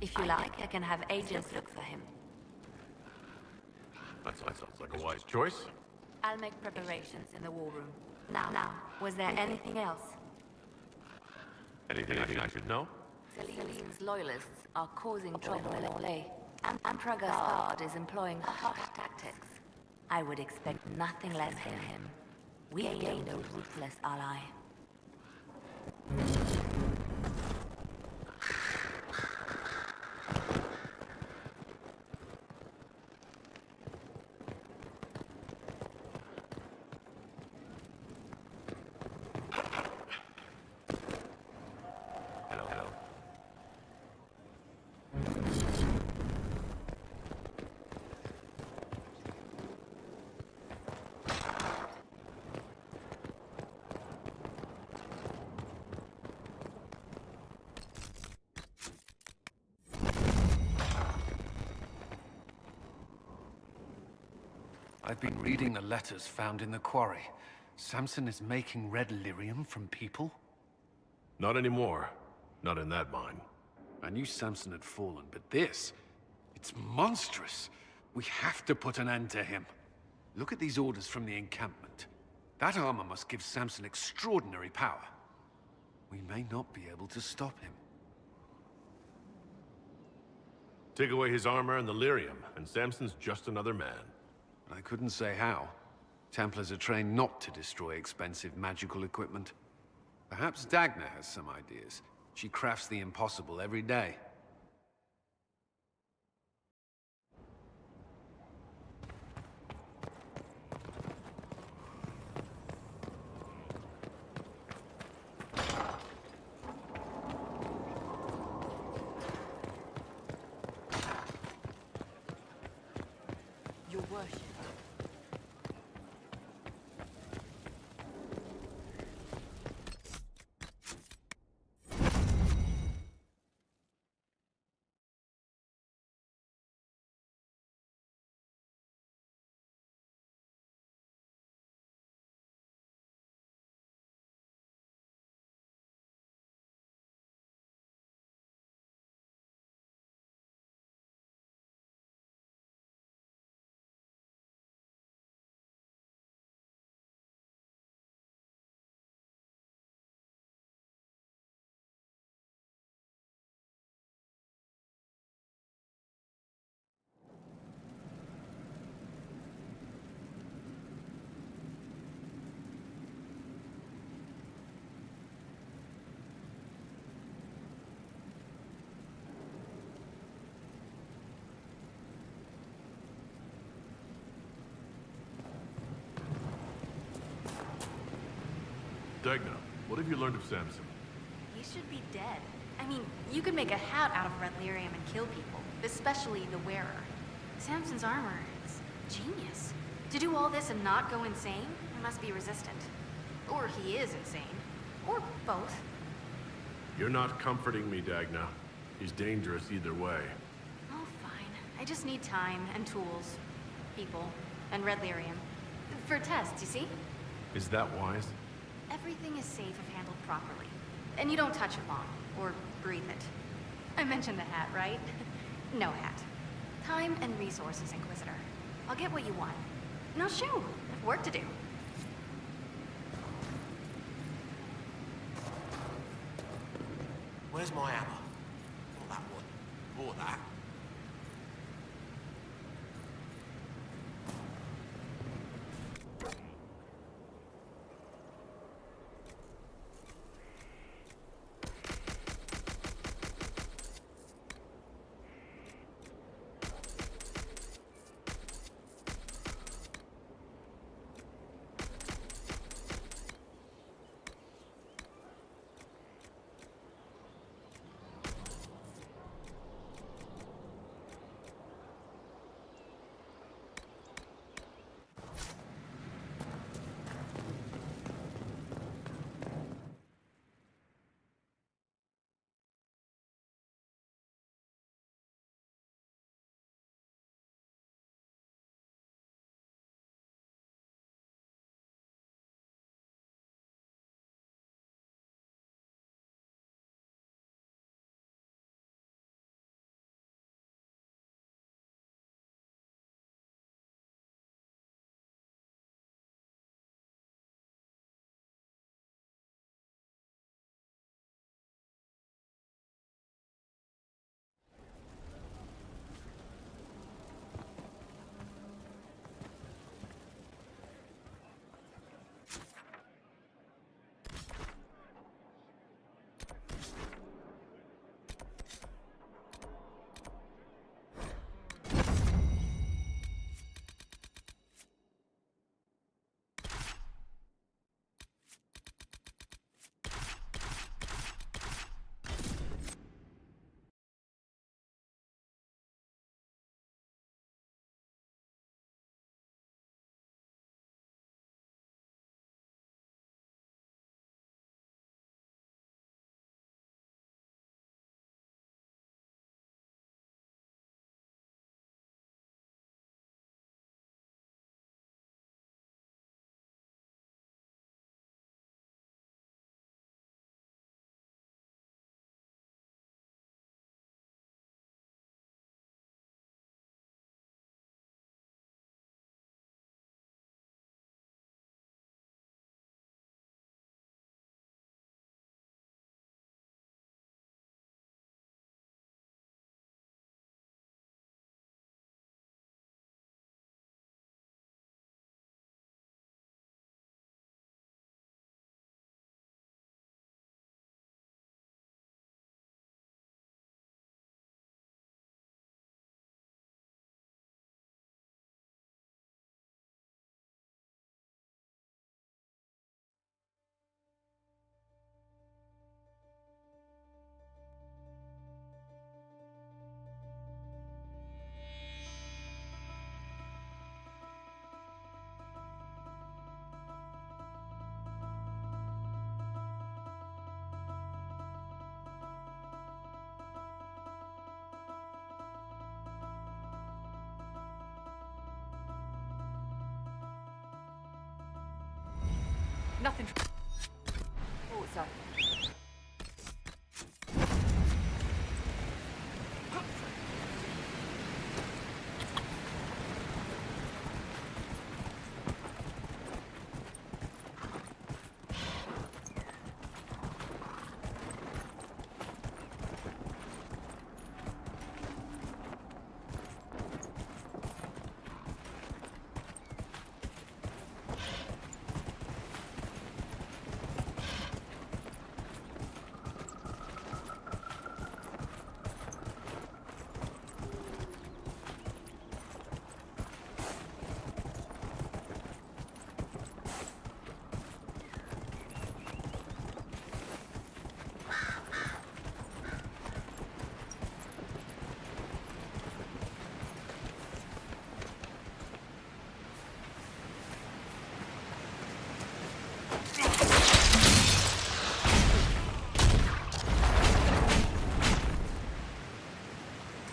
If you like, I can have agents look for him. That sounds like a wise choice. I'll make preparations in the war room. Now, was there anything else? Anything I should know? Celine's loyalists are causing trouble in LA, and Emperor Gaspard is employing harsh tactics. I would expect nothing less from him. We gained a ruthless ally. I've been reading the letters found in the quarry. Samson is making red lyrium from people? Not anymore. Not in that mine. I knew Samson had fallen, but this... it's monstrous. We have to put an end to him. Look at these orders from the encampment. That armor must give Samson extraordinary power. We may not be able to stop him. Take away his armor and the lyrium, and Samson's just another man. I couldn't say how. Templars are trained not to destroy expensive magical equipment. Perhaps Dagna has some ideas. She crafts the impossible every day. Your worship. Dagna, what have you learned of Samson? He should be dead. I mean, you could make a hat out of red lyrium and kill people, especially the wearer. Samson's armor is genius. To do all this and not go insane, he must be resistant. Or he is insane. Or both. You're not comforting me, Dagna. He's dangerous either way. Oh, fine. I just need time and tools, people, and red lyrium. For tests, you see? Is that wise? Everything is safe if handled properly. And you don't touch a bomb, or breathe it. I mentioned the hat, right? No hat. Time and resources, Inquisitor. I'll get what you want. Now shoo, I have work to do. Where's my hammer? Not that one. Or that. Nothing. Oh, sorry.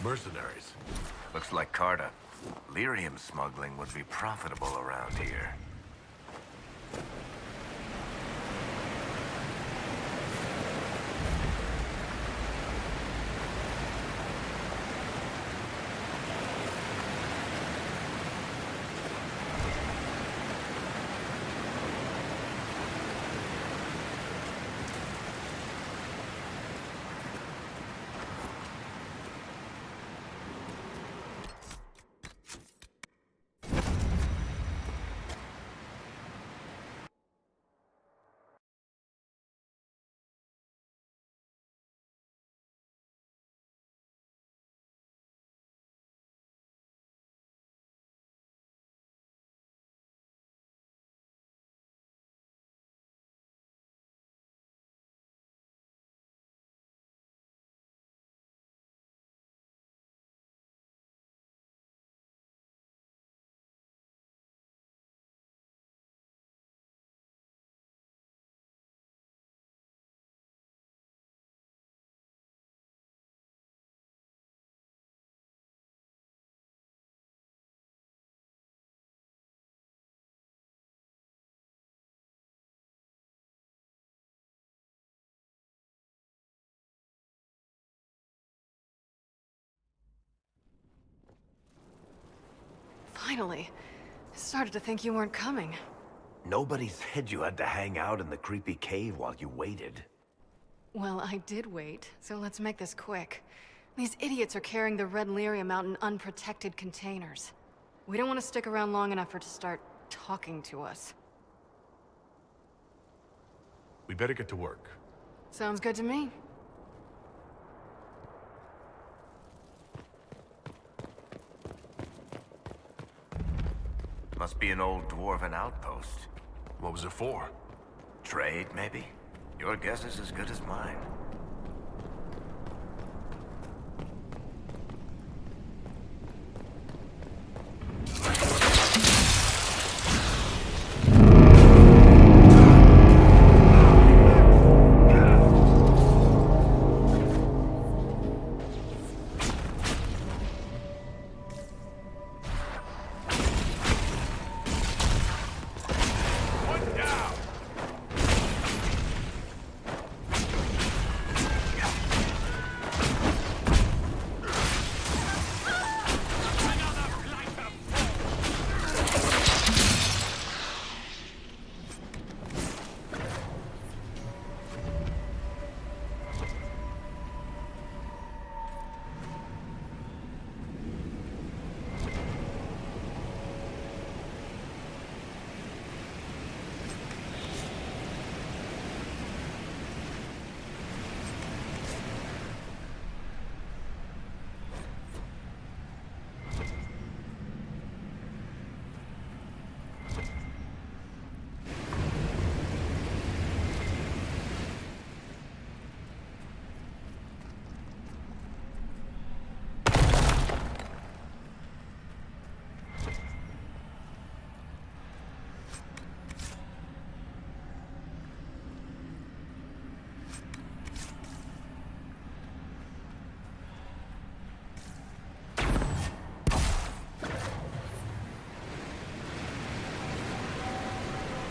Mercenaries. Looks like Carta. Lyrium smuggling would be profitable around here. Finally. I started to think you weren't coming. Nobody said you had to hang out in the creepy cave while you waited. Well, I did wait, so let's make this quick. These idiots are carrying the red lyrium out in unprotected containers. We don't want to stick around long enough for it to start talking to us. We better get to work. Sounds good to me. Must be an old dwarven outpost. What was it for? Trade, maybe? Your guess is as good as mine.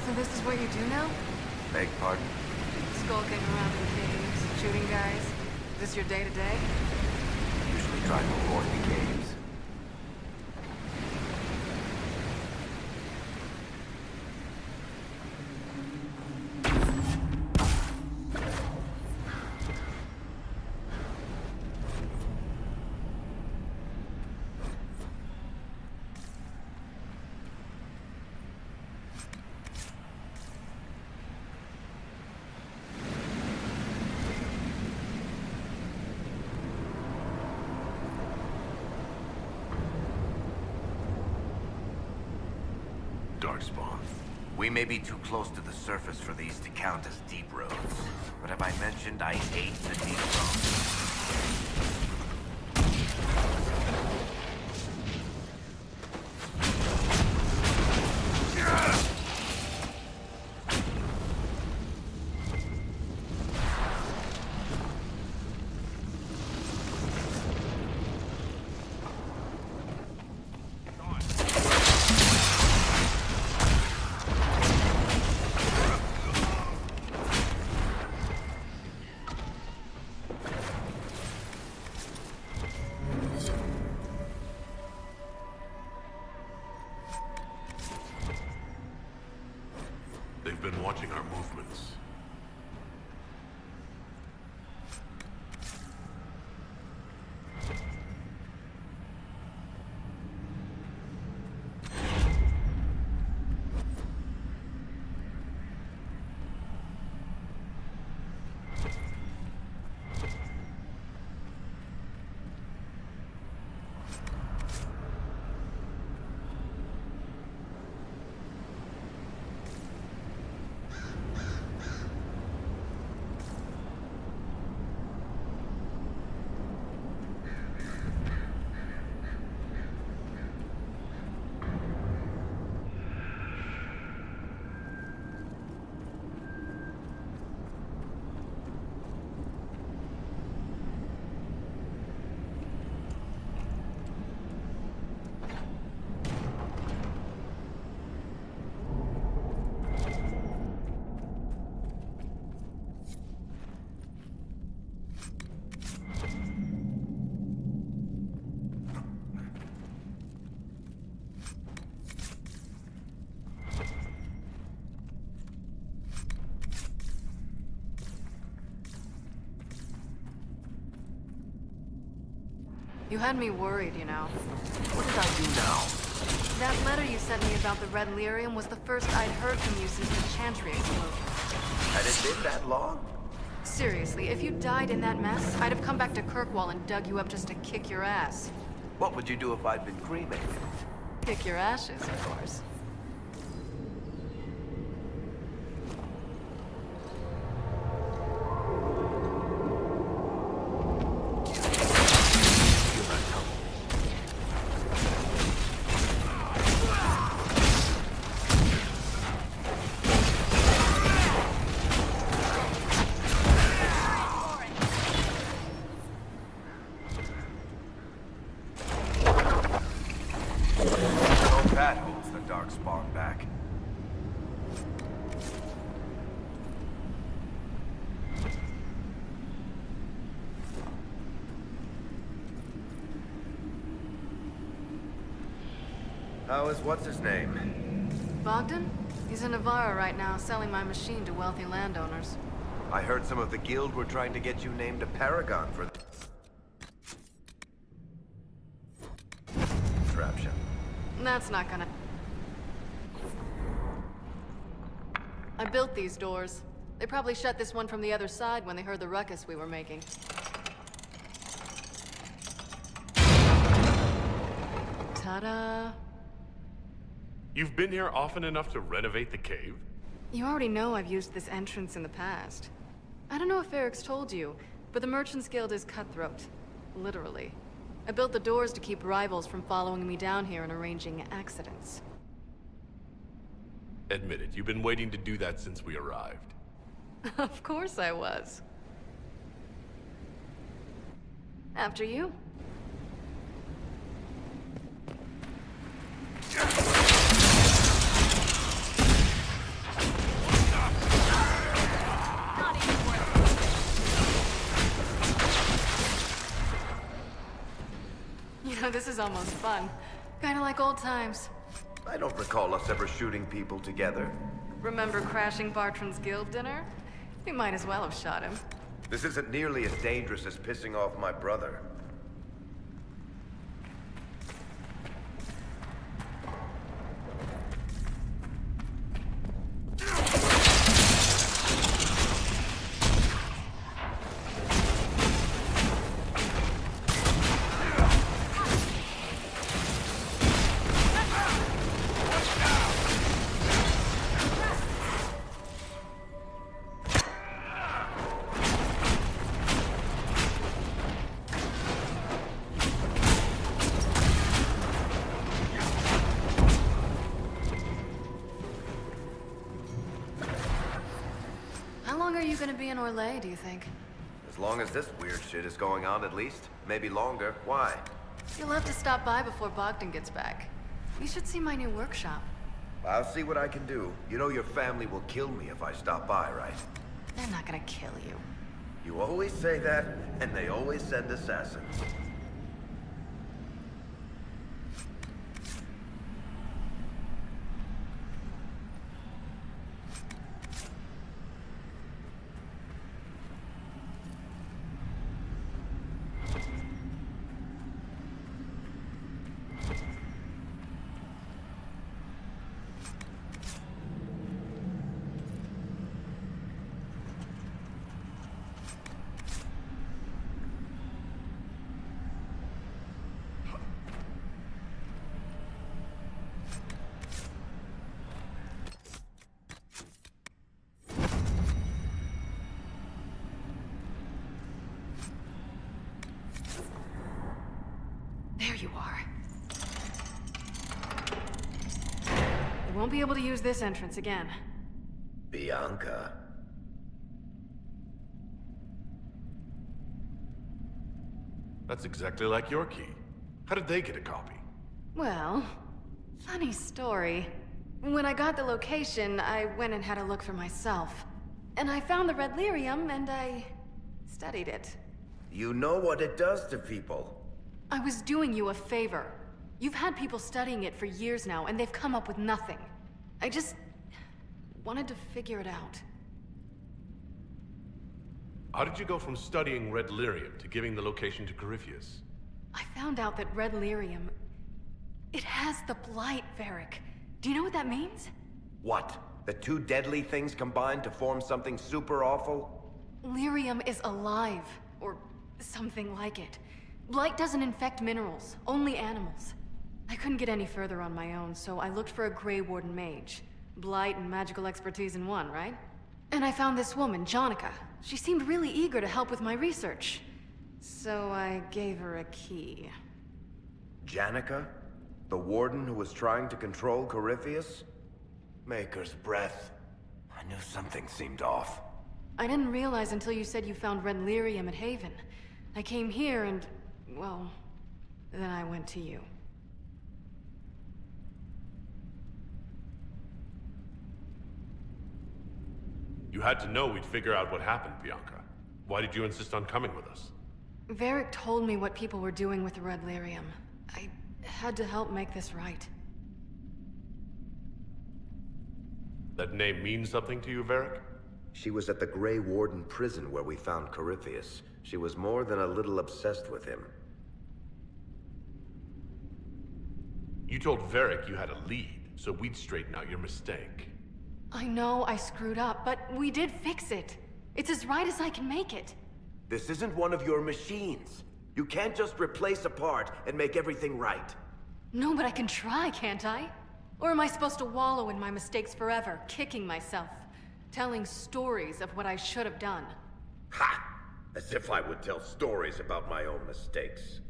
So this is what you do now? Beg pardon? Skulking around in caves, shooting guys. Is this your day-to-day? Usually try to avoid the caves. Darkspawn. We may be too close to the surface for these to count as deep roads. But have I mentioned I hate the deep roads? They've been watching our movements. You had me worried, you know. What did I do now? That letter you sent me about the Red Lyrium was the first I'd heard from you since the Chantry explosion. Had it been that long? Seriously, if you died in that mess, I'd have come back to Kirkwall and dug you up just to kick your ass. What would you do if I'd been cremated? Kick your ashes, of course. That holds the Darkspawn back. How is what's-his-name? Bogdan? He's in Navarra right now, selling my machine to wealthy landowners. I heard some of the guild were trying to get you named a paragon for contraption. That's not gonna... I built these doors. They probably shut this one from the other side when they heard the ruckus we were making. Ta-da! You've been here often enough to renovate the cave? You already know I've used this entrance in the past. I don't know if Eric's told you, but the Merchants Guild is cutthroat. Literally. I built the doors to keep rivals from following me down here and arranging accidents. Admit it, you've been waiting to do that since we arrived. Of course I was. After you. was almost fun. Kinda like old times. I don't recall us ever shooting people together. Remember crashing Bartram's guild dinner? We might as well have shot him. This isn't nearly as dangerous as pissing off my brother. Gonna be in Orlais, do you think? As long as this weird shit is going on, at least. Maybe longer. Why? You'll have to stop by before Bogdan gets back. You should see my new workshop. I'll see what I can do. You know your family will kill me if I stop by, right? They're not gonna kill you. You always say that, and they always send assassins. There you are. You won't be able to use this entrance again. Bianca. That's exactly like your key. How did they get a copy? Well, funny story. When I got the location, I went and had a look for myself. And I found the red lyrium, and I studied it. You know what it does to people. I was doing you a favor. You've had people studying it for years now, and they've come up with nothing. I just wanted to figure it out. How did you go from studying red lyrium to giving the location to Corypheus? I found out that red lyrium... it has the blight, Varric. Do you know what that means? What? The two deadly things combined to form something super awful? Lyrium is alive, or something like it. Blight doesn't infect minerals, only animals. I couldn't get any further on my own, so I looked for a Grey Warden mage. Blight and magical expertise in one, right? And I found this woman, Jonica. She seemed really eager to help with my research. So I gave her a key. Janica? The warden who was trying to control Corypheus? Maker's breath. I knew something seemed off. I didn't realize until you said you found red lyrium at Haven. I came here and... well, then I went to you. You had to know we'd figure out what happened, Bianca. Why did you insist on coming with us? Varric told me what people were doing with the red lyrium. I had to help make this right. That name means something to you, Varric? She was at the Grey Warden prison where we found Corypheus. She was more than a little obsessed with him. You told Varric you had a lead, so we'd straighten out your mistake. I know I screwed up, but we did fix it. It's as right as I can make it. This isn't one of your machines. You can't just replace a part and make everything right. No, but I can try, can't I? Or am I supposed to wallow in my mistakes forever, kicking myself, telling stories of what I should have done? Ha! As if I would tell stories about my own mistakes.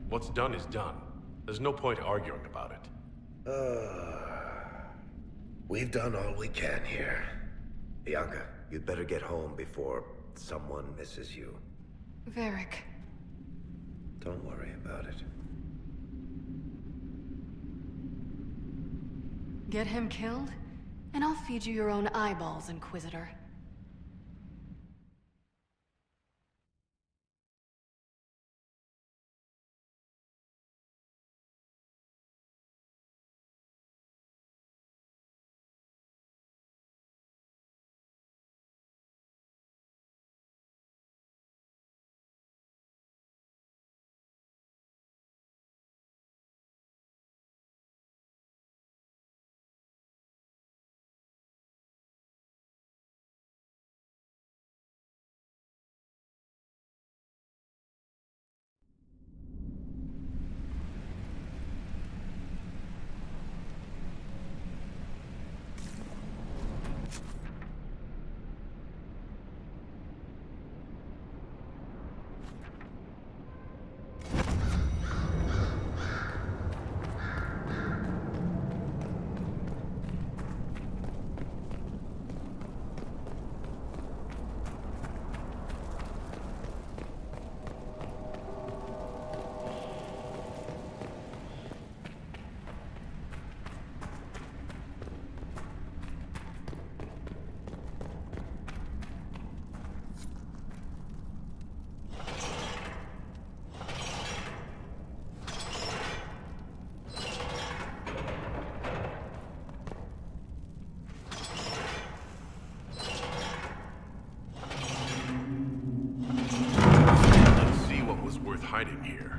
What's done is done. There's no point arguing about it. We've done all we can here. Bianca, you'd better get home before someone misses you. Varric. Don't worry about it. Get him killed, and I'll feed you your own eyeballs, Inquisitor. hiding here.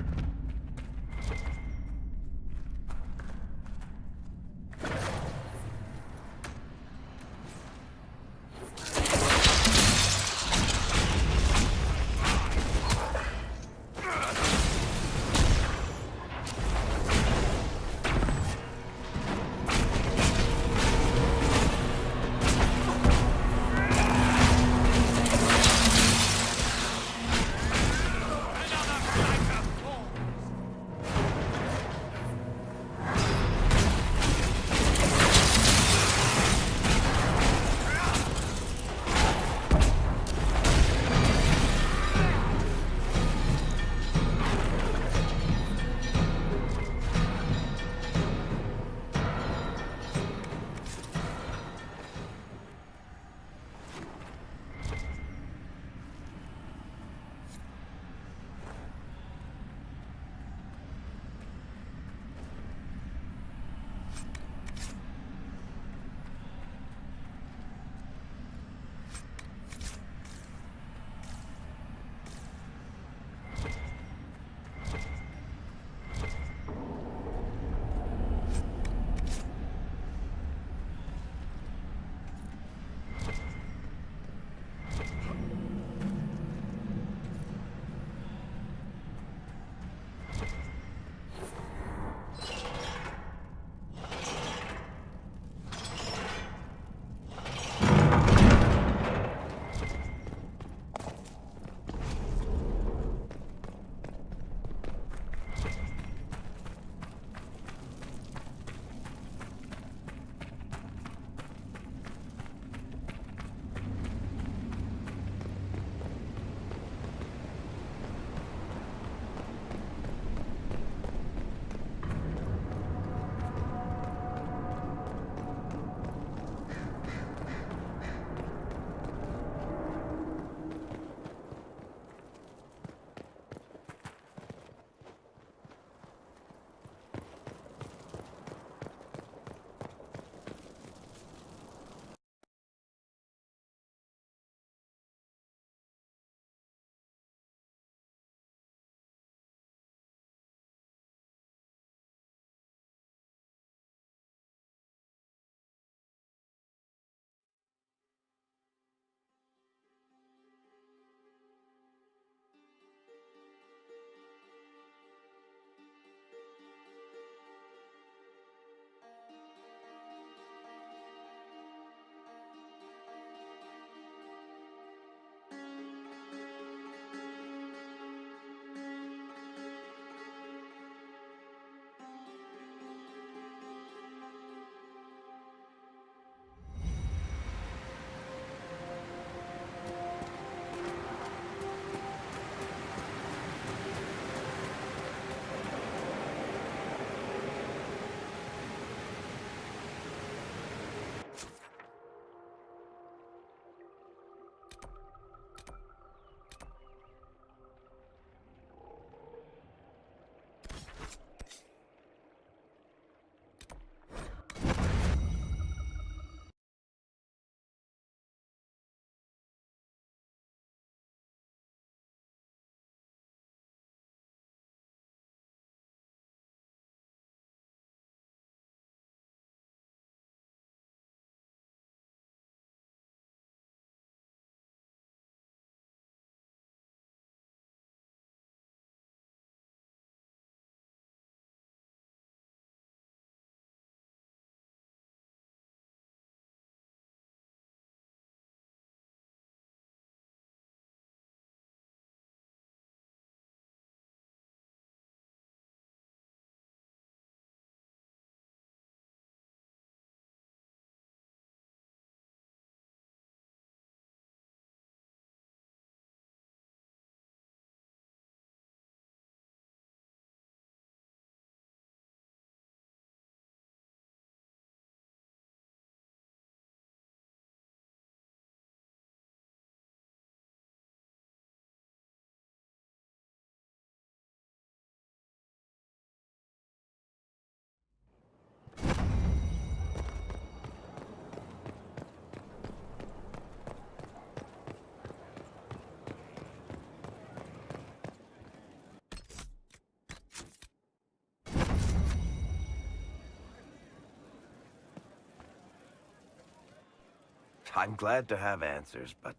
I'm glad to have answers, but...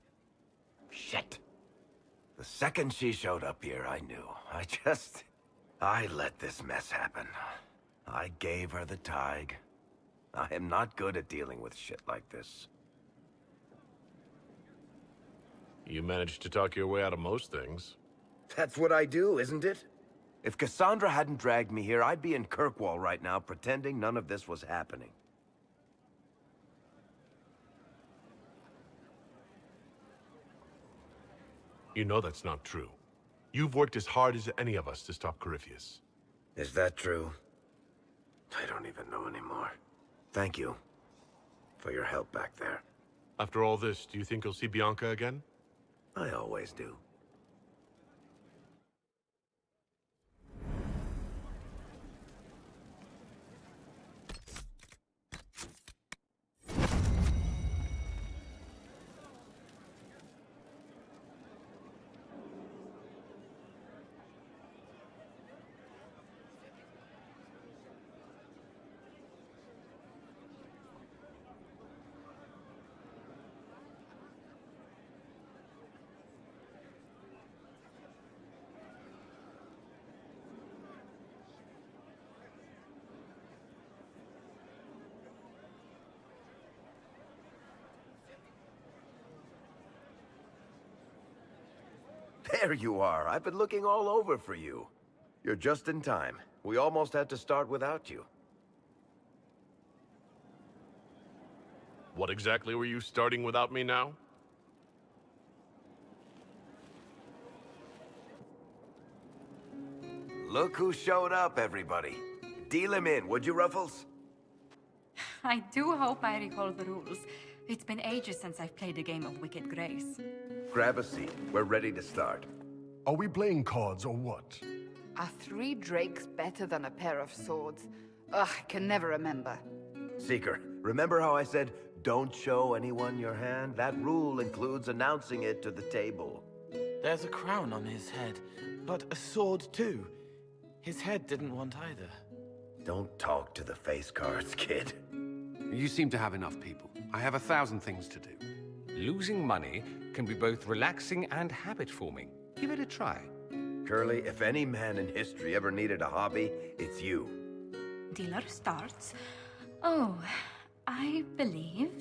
shit. The second she showed up here, I knew. I let this mess happen. I gave her the Tig. I am not good at dealing with shit like this. You managed to talk your way out of most things. That's what I do, isn't it? If Cassandra hadn't dragged me here, I'd be in Kirkwall right now pretending none of this was happening. You know that's not true. You've worked as hard as any of us to stop Corypheus. Is that true? I don't even know anymore. Thank you for your help back there. After all this, do you think you'll see Bianca again? I always do. There you are. I've been looking all over for you. You're just in time. We almost had to start without you. What exactly were you starting without me now? Look who showed up, everybody. Deal him in, would you, Ruffles? I do hope I recall the rules. It's been ages since I've played a game of Wicked Grace. Grab a seat. We're ready to start. Are we playing cards or what? Are 3 drakes better than a pair of swords? Ugh, I can never remember. Seeker, remember how I said, don't show anyone your hand? That rule includes announcing it to the table. There's a crown on his head, but a sword too. His head didn't want either. Don't talk to the face cards, kid. You seem to have enough people. I have 1,000 things to do. Losing money can be both relaxing and habit-forming. Give it a try. Curly, if any man in history ever needed a hobby, it's you. Dealer starts. Oh, I believe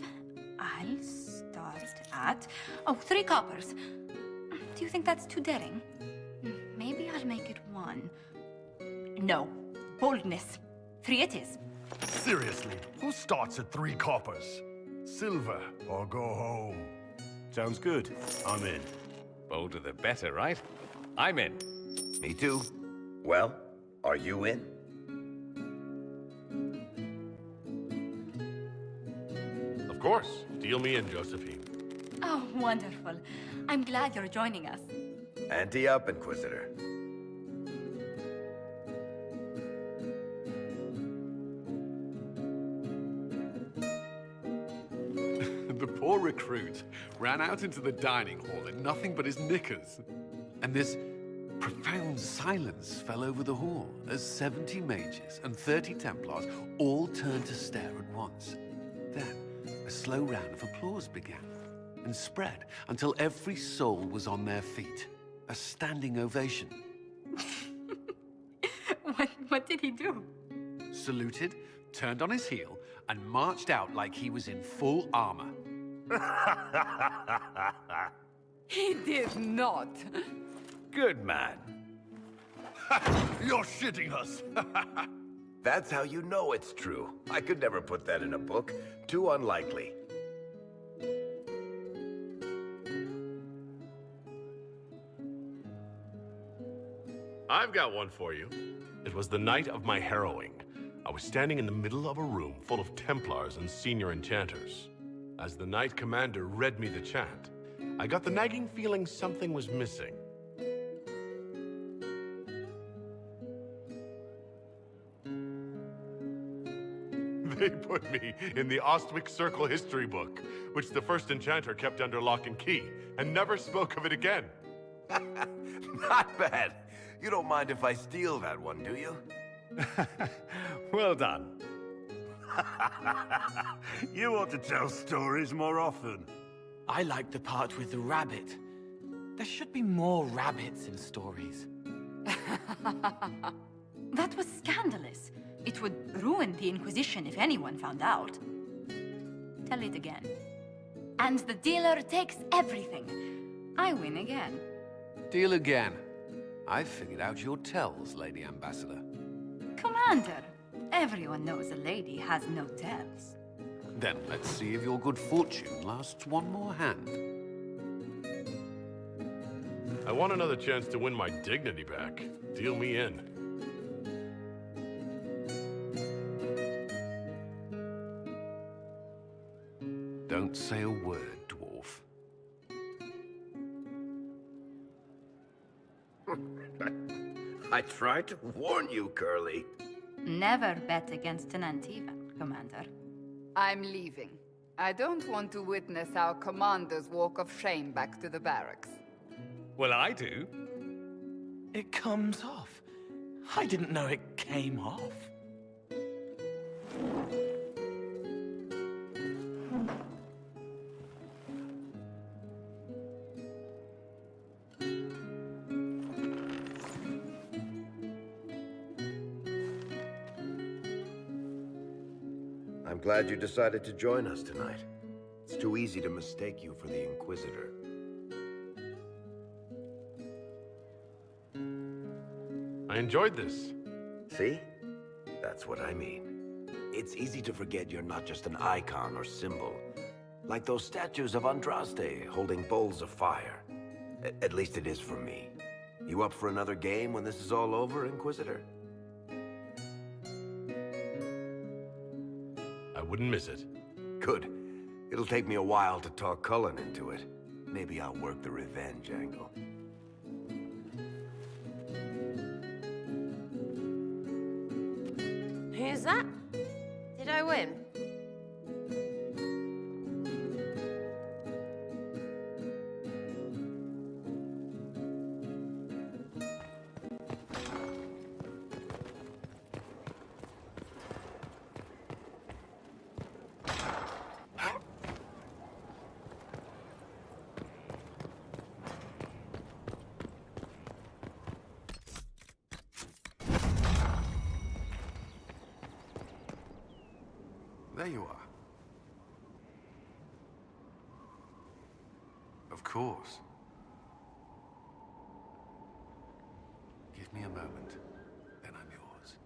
I'll start at... Oh, 3 coppers. Do you think that's too daring? Maybe I'll make it 1. No. Boldness. 3 it is. Seriously, who starts at 3 coppers? Silver or go home? Sounds good. I'm in. Bolder the better, right? I'm in. Me too. Well, are you in? Of course. Deal me in, Josephine. Oh, wonderful. I'm glad you're joining us. Ante up, Inquisitor. The poor recruit ran out into the dining hall in nothing but his knickers. And this profound silence fell over the hall as 70 mages and 30 Templars all turned to stare at once. Then, a slow round of applause began and spread until every soul was on their feet. A standing ovation. What did he do? Saluted, turned on his heel, and marched out like he was in full armor. He did not. Good man. You're shitting us. That's how you know it's true. I could never put that in a book. Too unlikely. I've got one for you. It was the night of my harrowing. I was standing in the middle of a room full of Templars and senior enchanters. As the Knight Commander read me the chant, I got the nagging feeling something was missing. They put me in the Ostwick Circle history book, which the first enchanter kept under lock and key, and never spoke of it again. Not bad. You don't mind if I steal that one, do you? Well done. You ought to tell stories more often. I like the part with the rabbit. There should be more rabbits in stories. That was scandalous. It would ruin the Inquisition if anyone found out. Tell it again. And the dealer takes everything. I win again. Deal again. I've figured out your tells, Lady Ambassador. Commander, everyone knows a lady has no tells. Then let's see if your good fortune lasts one more hand. I want another chance to win my dignity back. Deal me in. Don't say a word, dwarf. I tried to warn you, Curly. Never bet against an Antiva, Commander. I'm leaving. I don't want to witness our commander's walk of shame back to the barracks. Well, I do. It comes off. I didn't know it came off. I'm glad you decided to join us tonight. It's too easy to mistake you for the Inquisitor. I enjoyed this. See? That's what I mean. It's easy to forget you're not just an icon or symbol. Like those statues of Andraste holding bowls of fire. At least it is for me. You up for another game when this is all over, Inquisitor? I wouldn't miss it. Good. It'll take me a while to talk Cullen into it. Maybe I'll work the revenge angle. Who's that? Did I win? There you are. Of course. Give me a moment, then I'm yours.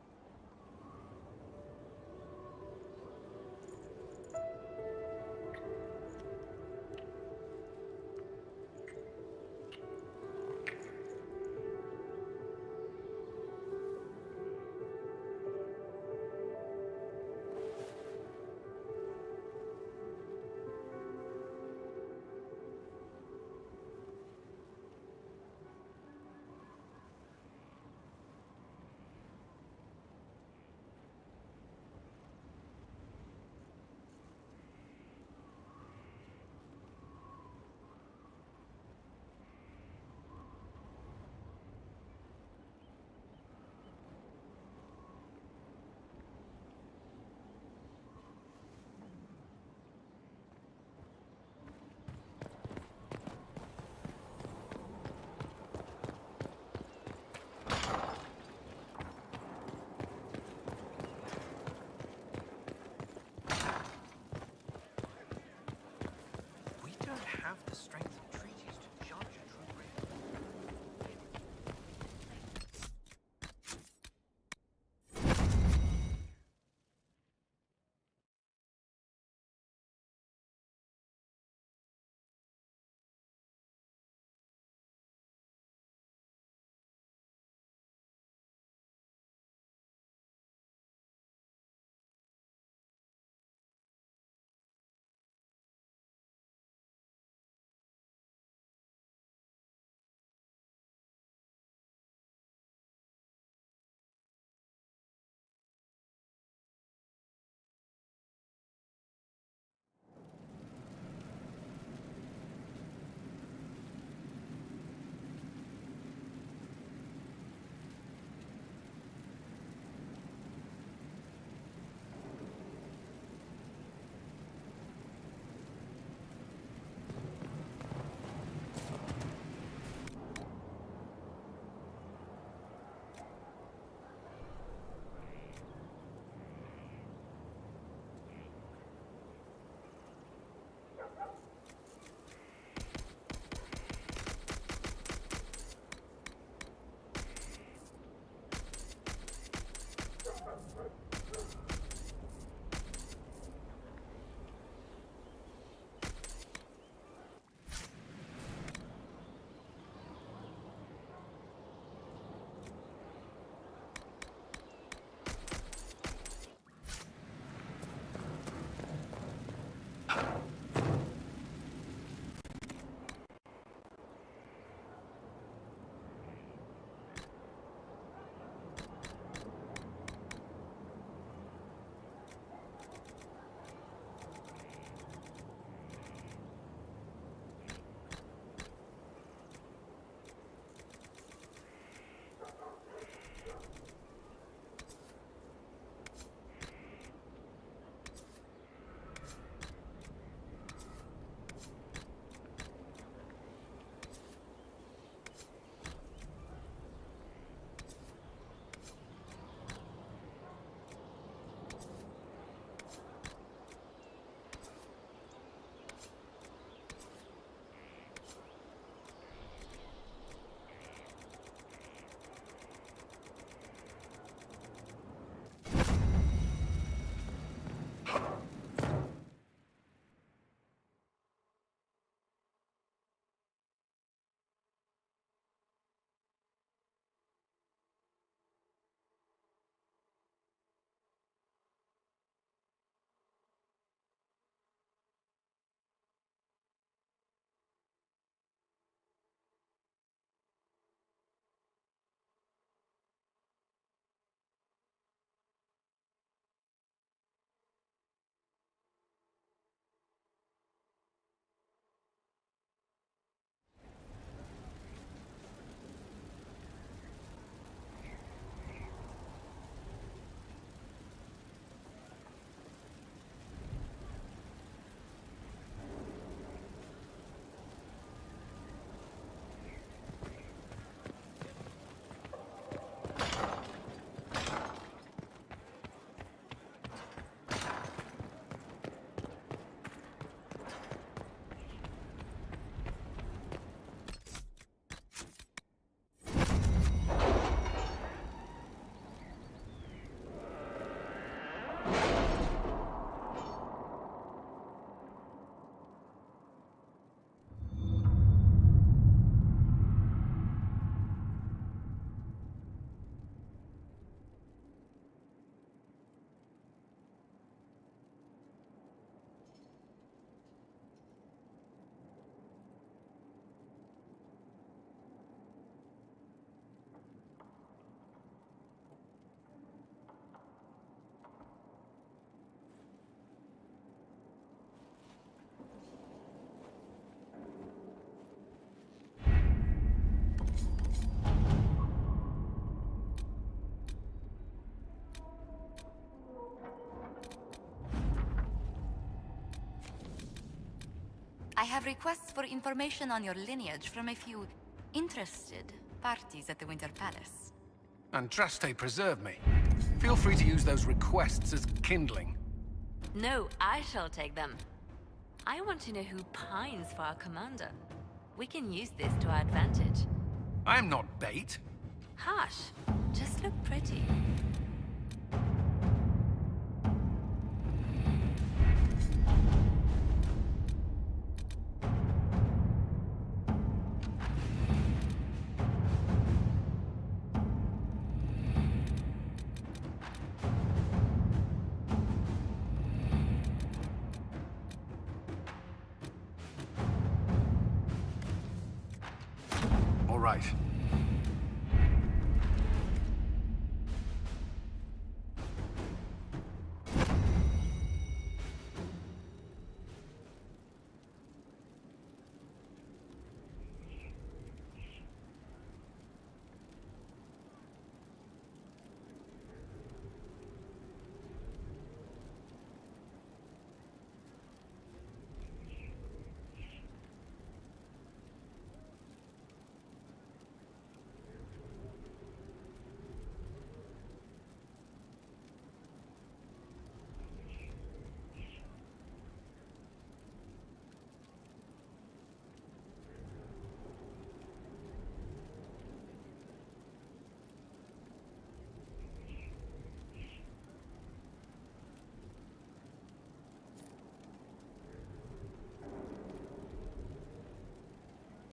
I have requests for information on your lineage from a few interested parties at the Winter Palace. Andraste preserve me. Feel free to use those requests as kindling. No, I shall take them. I want to know who pines for our commander. We can use this to our advantage. I am not bait. Hush. Just look pretty. All right.